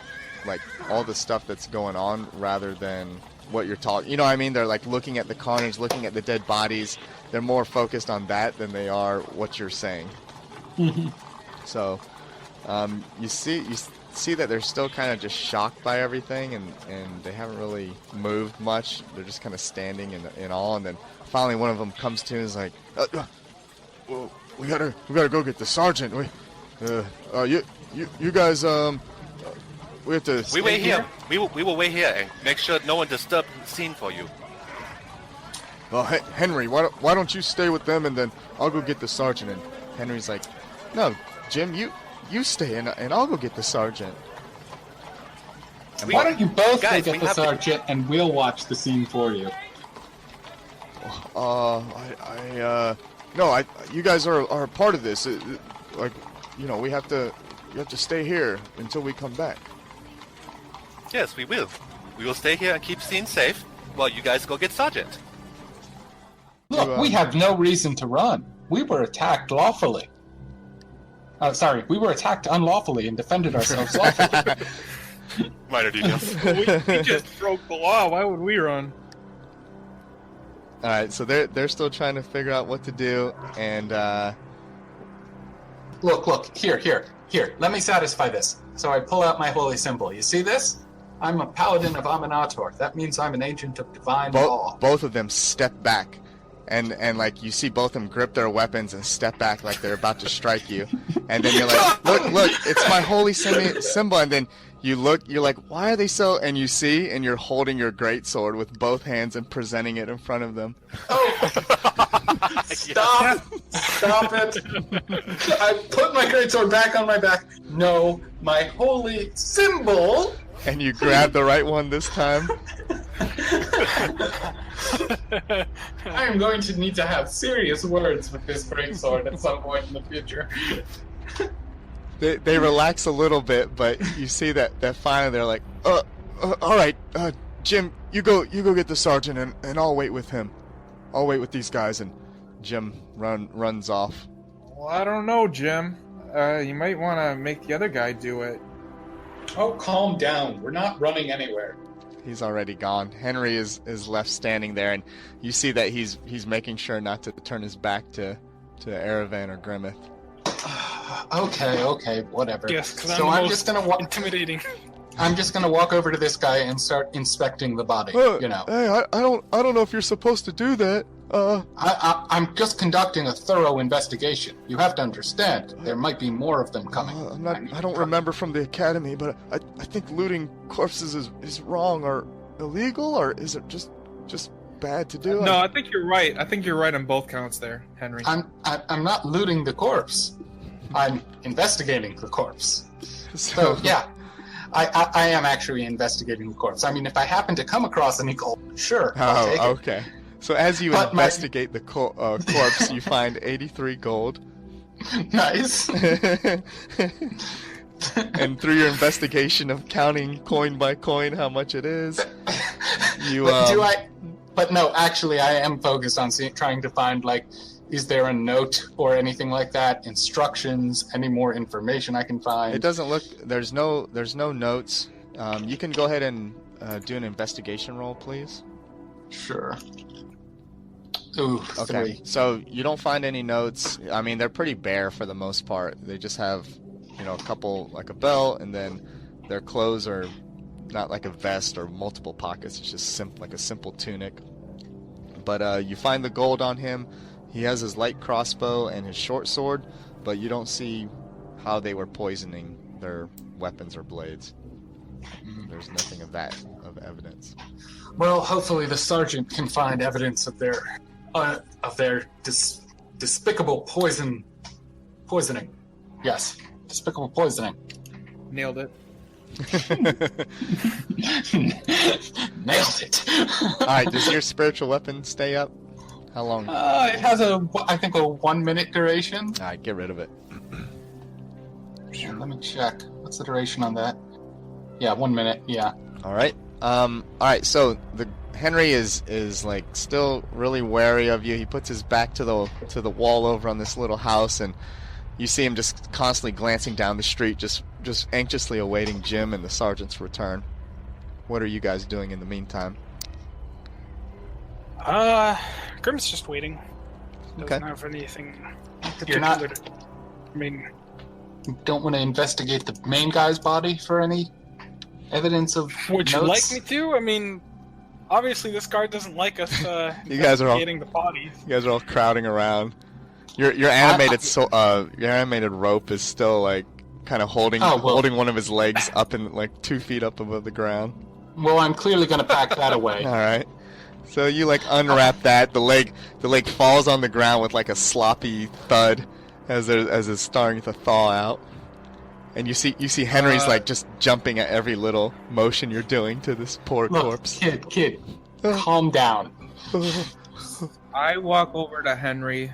like all the stuff that's going on rather than what you're talking. You know what I mean? They're like looking at the carnage, looking at the dead bodies. They're more focused on that than they are what you're saying. So, you see that they're still kind of just shocked by everything, and they haven't really moved much. They're just kind of standing in awe, and then finally one of them comes to and is like, well, we gotta go get the sergeant. You guys, we have to. We wait here. We will wait here and make sure no one disturbs the scene for you. Well, Henry, why don't you stay with them, and then I'll go get the sergeant. And Henry's like, no, Jim, you stay, and I'll go get the sergeant. Why don't you both go Guys, get we the have to- sergeant and we'll watch the scene for you? No, you guys are a part of this. Like, you know, you have to stay here until we come back. Yes, we will. We will stay here and keep scene safe while you guys go get sergeant. Look, we have no reason to run. We were attacked lawfully. Sorry, we were attacked unlawfully and defended ourselves lawfully. Minor details. we just broke the law. Why would we run? All right, so they're still trying to figure out what to do, and Look, here. Let me satisfy this. So I pull out my holy symbol. You see this? I'm a paladin of Aminator. That means I'm an agent of divine law. both of them step back, and like you see both of them grip their weapons and step back like they're about to strike you, and then you're like, look, it's my holy symbol, and then you look, you're like, why are they so? And you see, and you're holding your greatsword with both hands and presenting it in front of them. Oh! Stop it! I put my greatsword back on my back. No, my holy symbol. And you grab the right one this time. I am going to need to have serious words with this greatsword at some point in the future. They relax a little bit, but you see that finally they're like, all right, Jim, you go get the sergeant, and I'll wait with him. I'll wait with these guys, and Jim runs off. Well, I don't know, Jim. You might want to make the other guy do it. Oh, calm down. We're not running anywhere. He's already gone. Henry is left standing there, and you see that he's making sure not to turn his back to Eravan or Grimmeth. Okay, whatever. Yes, because So I'm I'm the just most gonna intimidating. I'm just gonna walk over to this guy and start inspecting the body. You know, Hey, I don't know if you're supposed to do that. I'm just conducting a thorough investigation. You have to understand, there might be more of them coming. I don't remember from the academy, but I think looting corpses is wrong or illegal, or is it just bad to do? No, I think you're right. I think you're right on both counts there, Henry. I'm not looting the corpse. I'm investigating the corpse. So So yeah, I am actually investigating the corpse. I mean, if I happen to come across any gold, sure, I'll take it. okay. So as you But my- investigate the corpse, you find 83 gold. Nice. And through your investigation of counting coin by coin how much it is, you But no, actually, I am focused on trying to find, like, is there a note or anything like that? Instructions? Any more information I can find? It doesn't look. There's no notes. You can go ahead and do an investigation roll, please. Sure. Ooh, Okay. 3. So you don't find any notes. I mean, they're pretty bare for the most part. They just have, a couple, like a belt, and then their clothes are not like a vest or multiple pockets. It's just like a simple tunic. But you find the gold on him. He has his light crossbow and his short sword, but you don't see how they were poisoning their weapons or blades. There's nothing of evidence. Well, hopefully the sergeant can find evidence of their despicable poison Poisoning. Yes. Despicable poisoning. Nailed it. Nailed it. All right, does your spiritual weapon stay up? How long? It has I think, a 1 minute duration. All right, get rid of it. Let me check. What's the duration on that? Yeah, 1 minute. Yeah. All right. All right. So the Henry is like still really wary of you. He puts his back to the wall over on this little house, and you see him just constantly glancing down the street, just anxiously awaiting Jim and the sergeant's return. What are you guys doing in the meantime? Grim's just waiting. Doesn't Okay. have anything You're not- particular. I mean, Don't want to investigate the main guy's body for any evidence of would you notes? like me to? I mean, obviously this guard doesn't like us You guys are all- investigating the bodies. You guys are all crowding around. Your animated rope is still like kind of holding Oh, well. holding one of his legs up in like 2 feet up above the ground. Well, I'm clearly going to pack that away. All right. So you like unwrap that. The leg falls on the ground with like a sloppy thud as it's starting to thaw out. And you see Henry's like just jumping at every little motion you're doing to this poor Look, corpse. kid, calm down. I walk over to Henry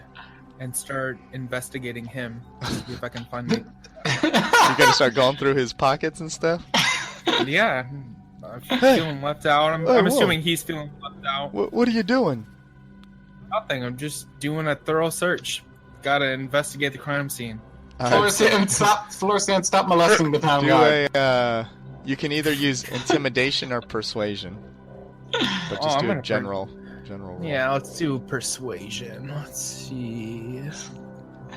and start investigating him. See if I can find it. You gotta start going through his pockets and stuff. Yeah. I'm Hey. feeling left out. I'm Whoa. assuming he's feeling left out. What are you doing? Nothing. I'm just doing a thorough search. Gotta investigate the crime scene. Florisan, stop molesting the town Do guard. you can either use intimidation or persuasion, but Oh, just I'm do a gonna general roll. Yeah, let's do persuasion. Let's see.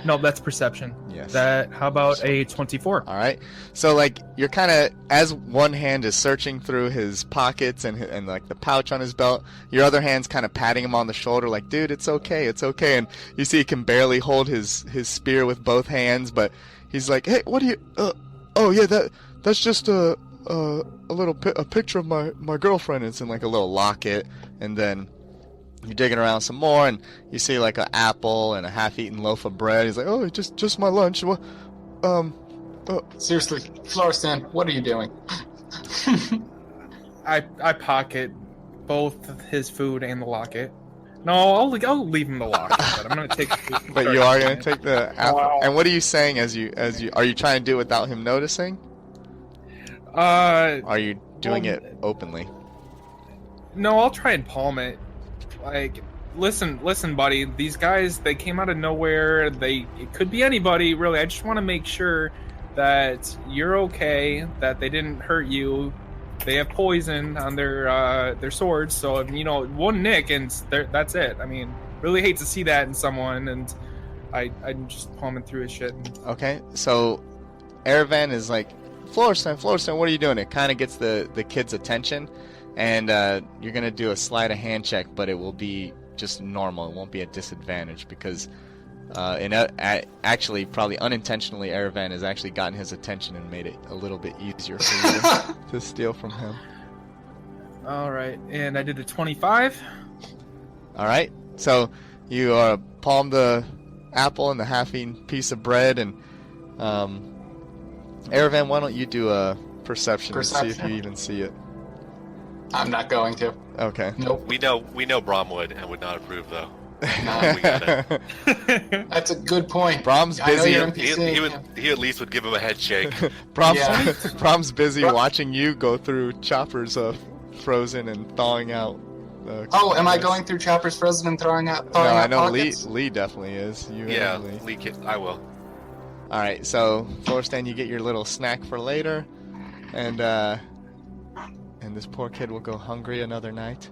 No, that's perception. Yes. How about a 24? All right. So like you're kind of, as one hand is searching through his pockets and like the pouch on his belt, your other hand's kind of patting him on the shoulder like, dude, it's okay, it's okay. And you see he can barely hold his spear with both hands, but he's like, hey, what do you? Oh yeah, that's just a picture of my girlfriend. It's in like a little locket, and then you're digging around some more, and you see like an apple and a half-eaten loaf of bread. He's like, "Oh, just my lunch." Well, Seriously, Florisan, what are you doing? I pocket both his food and the locket. No, I'll leave him the locket, but I'm gonna take. but you are gonna take the apple. Wow. And what are you saying as you are you trying to do it without him noticing? Are you doing Well, it openly? No, I'll try and palm it. Like, listen, buddy. These guys, they came out of nowhere. It could be anybody, really. I just want to make sure that you're okay, that they didn't hurt you. They have poison on their swords, so one nick and that's it. I mean, really hate to see that in someone, and I'm just palming through his shit. Okay, so Erevan is like, Florisan, what are you doing? It kind of gets the kid's attention, and you're gonna do a sleight of hand check, but it will be just normal. It won't be a disadvantage because, actually, probably unintentionally, Erevan has actually gotten his attention and made it a little bit easier for you to steal from him. All right, and I did a 25. All right, so you palm the apple and the half-eaten piece of bread, and Erevan, why don't you do a perception to see if Perception. you even see it? I'm not going to. Okay. Nope. We know Brom would and would not approve though. No. We got it. That's a good point. Brom's I know busy. you're He, NPCing he him. would he at least would give him a head shake. Brom's, Yeah. Brom's busy watching you go through Chopper's frozen and thawing out. Oh, am I yes. going through Chopper's frozen and throwing out? No, throwing I out know pockets? Lee definitely is. You Yeah, and Lee. I will. All right, so Florstan, you get your little snack for later, and this poor kid will go hungry another night.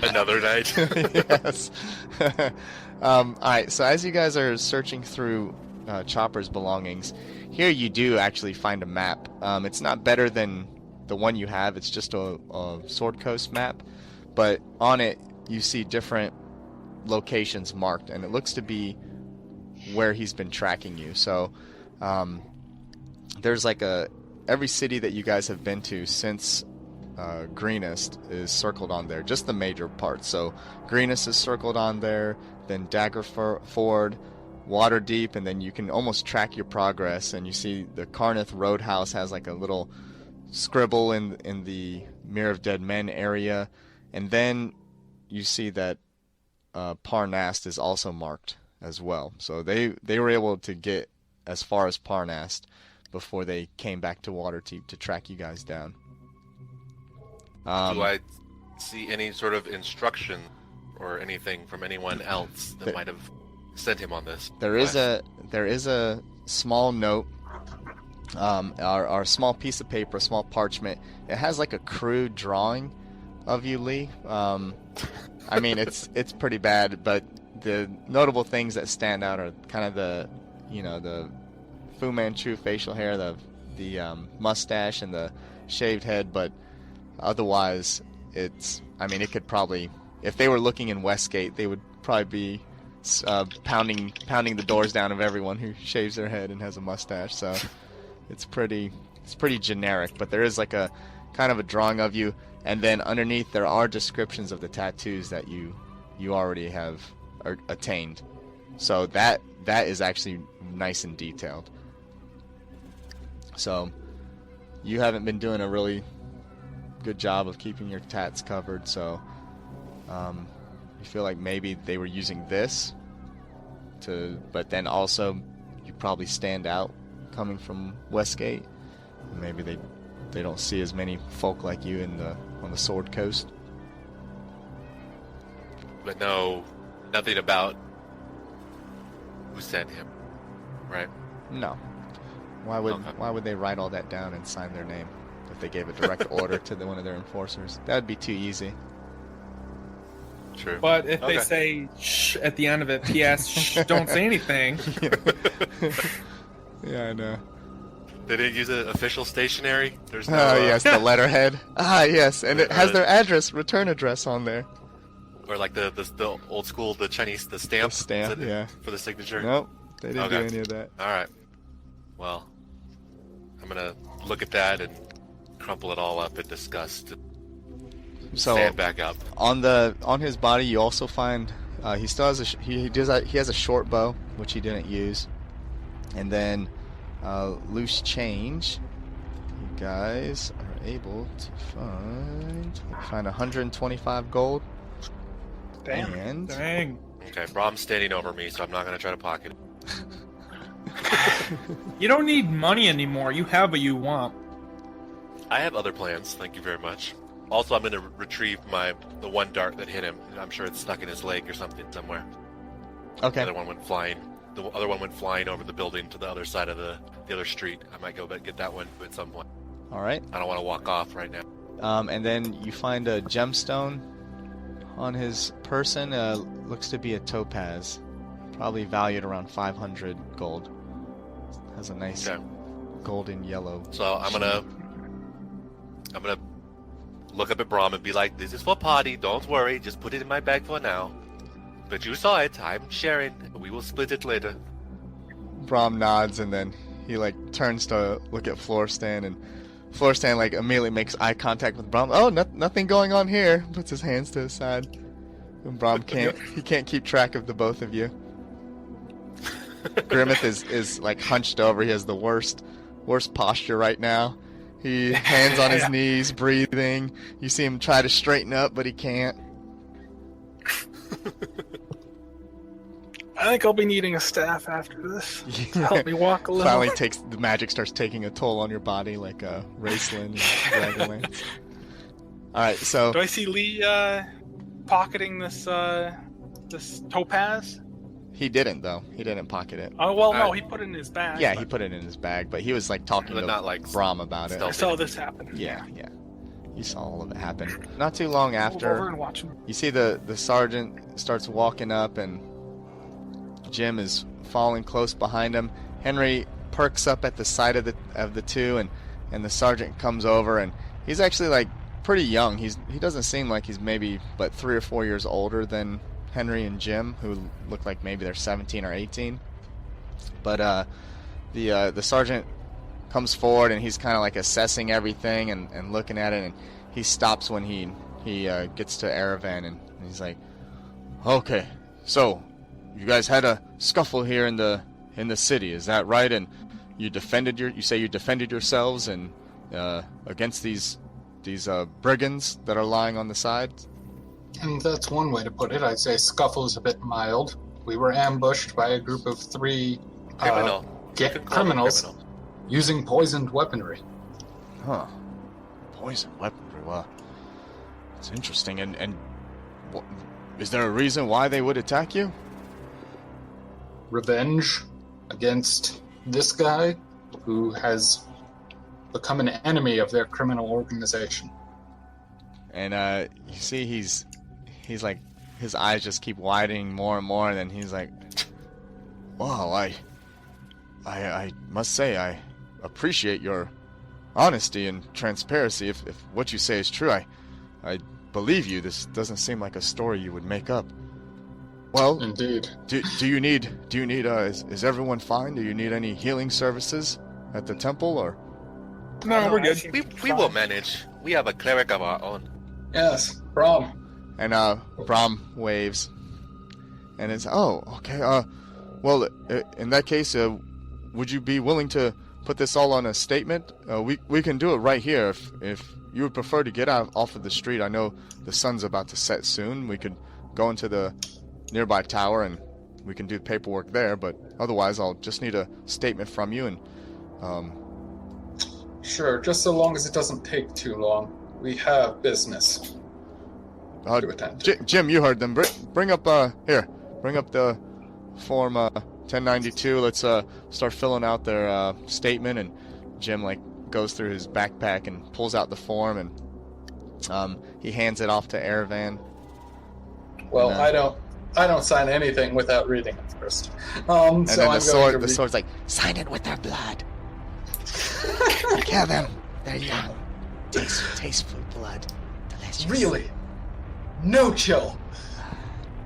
Another night. Yes. All right. So as you guys are searching through Chopper's belongings, here you do actually find a map. It's not better than the one you have. It's just a Sword Coast map, but on it you see different locations marked, and it looks to be where he's been tracking you. So there's like every city that you guys have been to since Greenest is circled on there, just the major parts. So Greenest is circled on there, then Daggerford, Waterdeep, and then you can almost track your progress. And you see the Carnith Roadhouse has like a little scribble in the Mirror of Dead Men area, and then you see that Parnast is also marked as well. So they were able to get as far as Parnast before they came back to Waterdeep to track you guys down. Do I see any sort of instruction or anything from anyone else that might have sent him on this? There is a small note, or a small piece of paper, a small parchment. It has like a crude drawing of you, Lee. I mean, it's pretty bad, but the notable things that stand out are kind of the Fu Manchu facial hair, the mustache, and the shaved head. But otherwise, it could probably, if they were looking in Westgate, they would probably be pounding the doors down of everyone who shaves their head and has a mustache. So it's pretty generic. But there is like a kind of a drawing of you, and then underneath there are descriptions of the tattoos that you already have attained. So that is actually nice and detailed. So you haven't been doing a really good job of keeping your tats covered, so you feel like maybe they were using this but then also you probably stand out coming from Westgate. Maybe they don't see as many folk like you on the Sword Coast. But nothing about who sent him, right? No. Why would they write all that down and sign their name if they gave a direct order to one of their enforcers? That would be too easy. True. But if they Okay. say shh at the end of it, P.S. shh, don't say anything. Yeah, I know. They didn't use an official stationery? There's no... Oh, yes, the letterhead. Ah, yes, and it has their return address on there. Or like the old school, the Chinese, the stamp? The stamp, Is it yeah. For the signature? Nope, they didn't do Okay. any of that. Alright. Well, I'm gonna look at that and crumple it all up in disgust and So stand back up. on his body, you also find he still has he has a short bow, which he didn't use, and then loose change. You guys are able to find 125 gold. Damn. And Dang. Okay, Brom's standing over me, so I'm not gonna try to pocket it. You don't need money anymore. You have what you want. I have other plans, thank you very much. Also, I'm gonna retrieve the one dart that hit him. I'm sure it's stuck in his leg or something somewhere. The okay, other one went flying. The other one went flying over the building to the other side of the other street. I might go get that one at some point. all right. I don't want to walk off right now. And then you find a gemstone on his person. Looks to be a topaz, probably valued around 500 gold. Has a nice Okay. golden yellow. So I'm gonna look up at Brom and be like, "This is for party. Don't worry. Just put it in my bag for now. But you saw it. I'm sharing. We will split it later." Brom nods, and then he like turns to look at Florstan, and Florstan like immediately makes eye contact with Brom. Oh, nothing going on here. Puts his hands to his side, and Brom can't keep track of the both of you. Grimmeth is like hunched over. He has the worst posture right now. He hands on his knees, breathing. You see him try to straighten up, but he can't. I think I'll be needing a staff after this to help me walk a little. Finally the magic starts taking a toll on your body like a Raceland and Dragonlance. Alright, so Do I see Lee pocketing this topaz? he didn't though. He didn't pocket it. Oh well, no, he put it in his bag. Yeah, but he put it in his bag, but he was like talking But to not like Brom about it. I stealth. saw this happen. Yeah. You saw all of it happen. Not too long Move over after, and watch him. you see the sergeant starts walking up, and Jim is following close behind him. Henry perks up at the sight of the two, and the sergeant comes over, and he's actually like pretty young. He doesn't seem like he's maybe but 3 or 4 years older than Henry and Jim, who look like maybe they're 17 or 18. But the sergeant comes forward, and he's kind of like assessing everything and looking at it, and he stops when he gets to Aravan, and he's like, "Okay, so you guys had a scuffle here in the city. Is that right? And you defended you say you defended yourselves and against these brigands that are lying on the sides? And that's one way to put it. I'd say scuffle is a bit mild. We were ambushed by a group of 3 Criminal. You could call them criminals criminal. using poisoned weaponry. Huh. Poison weaponry. Well, it's interesting. And is there a reason why they would attack you? Revenge against this guy who has become an enemy of their criminal organization. And you see he's like, his eyes just keep widening more and more, and then he's like, wow, I must say I appreciate your honesty and transparency. If what you say is true, I believe you. This doesn't seem like a story you would make up. Well, Indeed. do you need is everyone fine? Do you need any healing services at the temple, or? No, we're good. We will manage. We have a cleric of our own. Yes, Brom. And Brom waves, and it's, oh, okay. Well, in that case, would you be willing to put this all on a statement? We can do it right here if you would prefer to get off of the street. I know the sun's about to set soon. We could go into the nearby tower and we can do paperwork there. But otherwise, I'll just need a statement from you. And Sure, just so long as it doesn't take too long. We have business to attend to. Jim, you heard them. Bring up bring up the form 1092. Let's start filling out their statement. And Jim goes through his backpack and pulls out the form, and he hands it off to Aravan. Well, And, I don't sign anything without reading it first. And So then I'm the going to the read. sword's like, sign it with their blood. Kill them. They're young. Tasteful blood. Delicious. Really? No chill.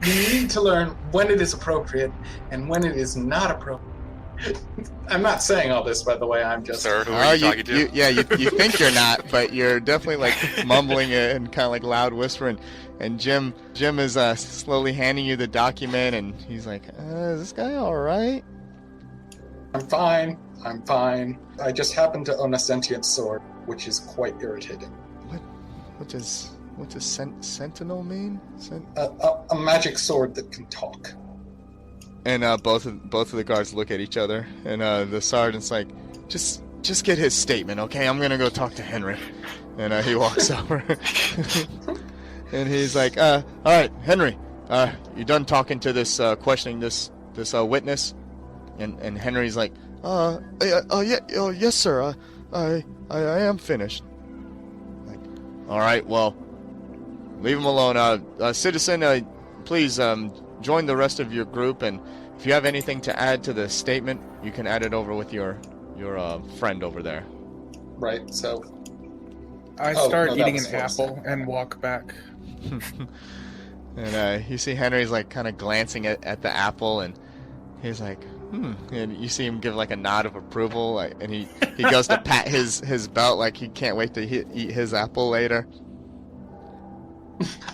You need to learn when it is appropriate and when it is not appropriate. I'm not saying all this, by the way. I'm just. Sir, who are you talking to? You think you're not, but you're definitely mumbling it and kind of loud whispering. And Jim is slowly handing you the document, and he's like, "Is this guy all right?" I'm fine. I just happen to own a sentient sword, which is quite irritating. What does sentinel mean? A magic sword that can talk. And both of the guards look at each other, and the sergeant's like, just get his statement, okay? I'm gonna go talk to Henry. And he walks over, and he's like, all right, Henry, you done talking to this questioning this witness? And Henry's like, yes, sir. I am finished. Like, all right, well, leave him alone. Citizen, please join the rest of your group, and if you have anything to add to the statement, you can add it over with your friend over there. Right, so. I Oh, start no, that eating was an what I said. apple and walk back. And you see Henry's kind of glancing at the apple, and he's like, and you see him give a nod of approval, and he goes to pat his belt like he can't wait to eat his apple later.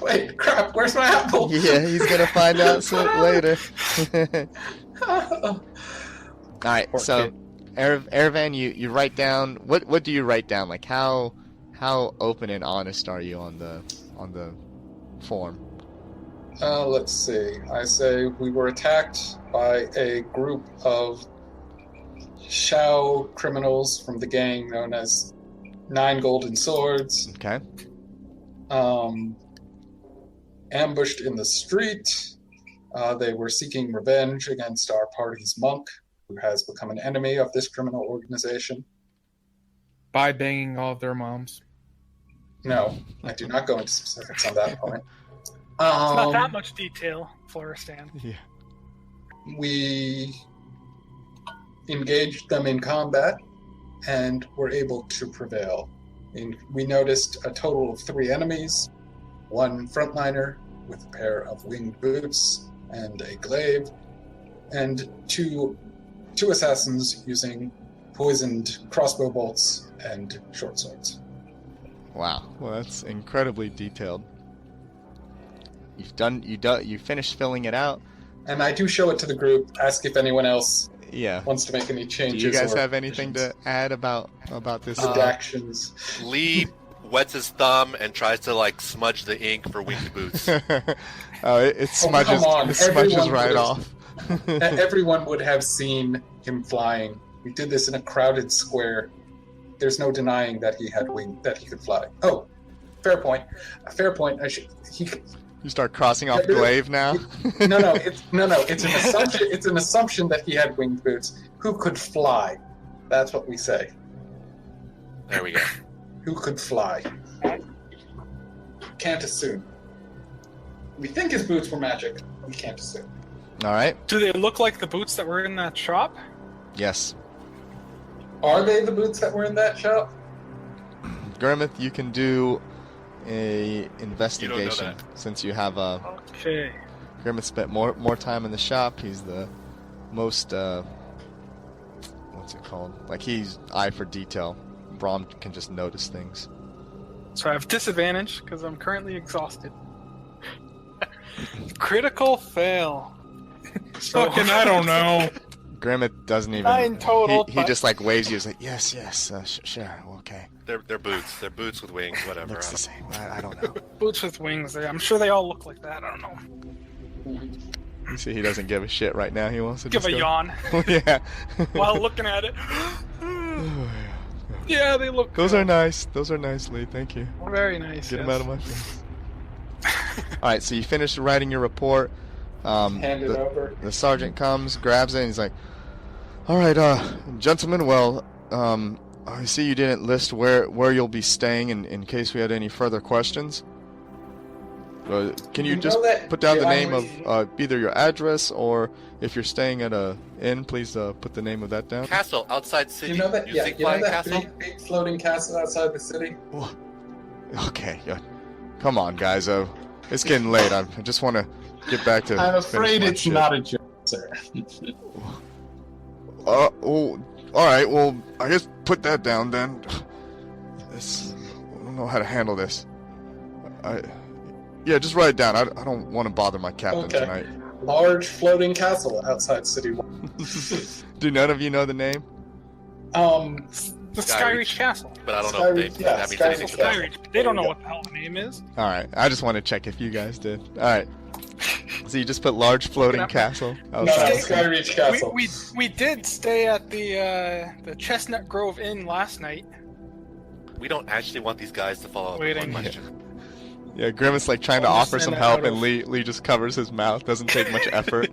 Wait, crap, where's my apple? Yeah, he's gonna find out later. All right, Poor so kid. Aravan, you write down what do you write down? How open and honest are you on the form? Let's see. I say we were attacked by a group of Shao criminals from the gang known as Nine Golden Swords. Okay. Ambushed in the street. They were seeking revenge against our party's monk, who has become an enemy of this criminal organization. By banging all of their moms. No, I do not go into specifics on that point. It's not that much detail, Floristan. Yeah. We engaged them in combat and were able to prevail. We noticed a total of 3 enemies, 1 frontliner with a pair of winged boots and a glaive, and two assassins using poisoned crossbow bolts and short swords. Wow. Well, that's incredibly detailed. You finished filling it out. And I do show it to the group, ask if anyone else Yeah. wants to make any Do changes. you guys or have anything to add about this? redactions? Lee wets his thumb and tries to like smudge the ink for winged boots. Oh, it smudges. come on. It smudges Everyone right could've- off. Everyone would have seen him flying. We did this in a crowded square. There's no denying that he had that he could fly. Oh, fair point. Fair point. You start crossing off Glaive now. No. It's an assumption. It's an assumption that he had winged boots. Who could fly? That's what we say. There we go. Who could fly? Can't assume. We think his boots were magic. We can't assume. All right. Do they look like the boots that were in that shop? Yes. Are they the boots that were in that shop? Gurmith, you can do a investigation that. since you have a. Okay. Gurmith spent more time in the shop. He's the most what's it called? Like he's eye for detail. Braum can just notice things. So I have disadvantage because I'm currently exhausted. Critical fail. So Fucking, I don't know. Gurmith doesn't even. 9 total, He but- just like waves you. He's like, yes, sure, okay. They're boots. They're boots with wings. Whatever. Looks the same. I don't know. Boots with wings. I'm sure they all look like that. I don't know. You see, he doesn't give a shit right now. He wants to Give just a go- yawn Yeah. while looking at it. Yeah, they look. Those are nice. Those are nice, Lee. Thank you. very nice. Get yes. them out of my face. All right, so you finish writing your report. Hand it over. The sergeant comes, grabs it, and he's like, "All right, gentlemen. Well, I see you didn't list where you'll be staying in case we had any further questions. Can you You just know that put down the the name only- of either your address or if you're staying at a inn, please put the name of that down." Castle outside city. You know that? Yeah. think You know flying that castle. big floating castle outside the city? Okay, yeah. Come on, guys. It's getting late. I just want to get back to. I'm finish afraid my it's shit. not a joke, sir. Oh, all right. Well, I guess put that down then. I don't know how to handle this. Yeah, just write it down. I don't want to bother my captain Okay. tonight. Large floating castle outside city. Do none of you know the name? The Skyreach. Skyreach Castle. But I don't know if Skyreach, yeah, that means Skyreach anything to them. Castle. Skyreach. They don't know There you what the hell the name is. All right. I just want to check if you guys did. All right. So you just put large floating Looking castle No, outside. Skyreach Castle. We did stay at the Chestnut Grove Inn last night. We don't actually want these guys to follow up with Waiting. one question. Yeah, Grimace like trying to I'll offer just some send that help, out and of- Lee just covers his mouth. Doesn't take much effort.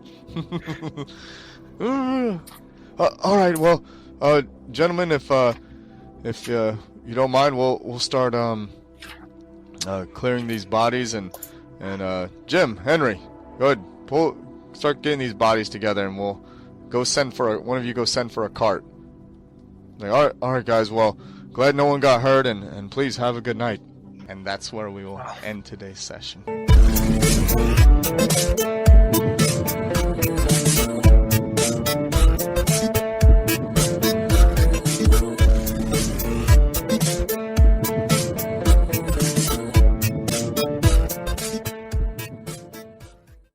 All right, well, gentlemen, if you don't mind, we'll start clearing these bodies, and Jim, Henry, go ahead, start getting these bodies together, and we'll go one of you go send for a cart. Like, all right, guys. Well, glad no one got hurt, and please have a good night. And that's where we will end today's session.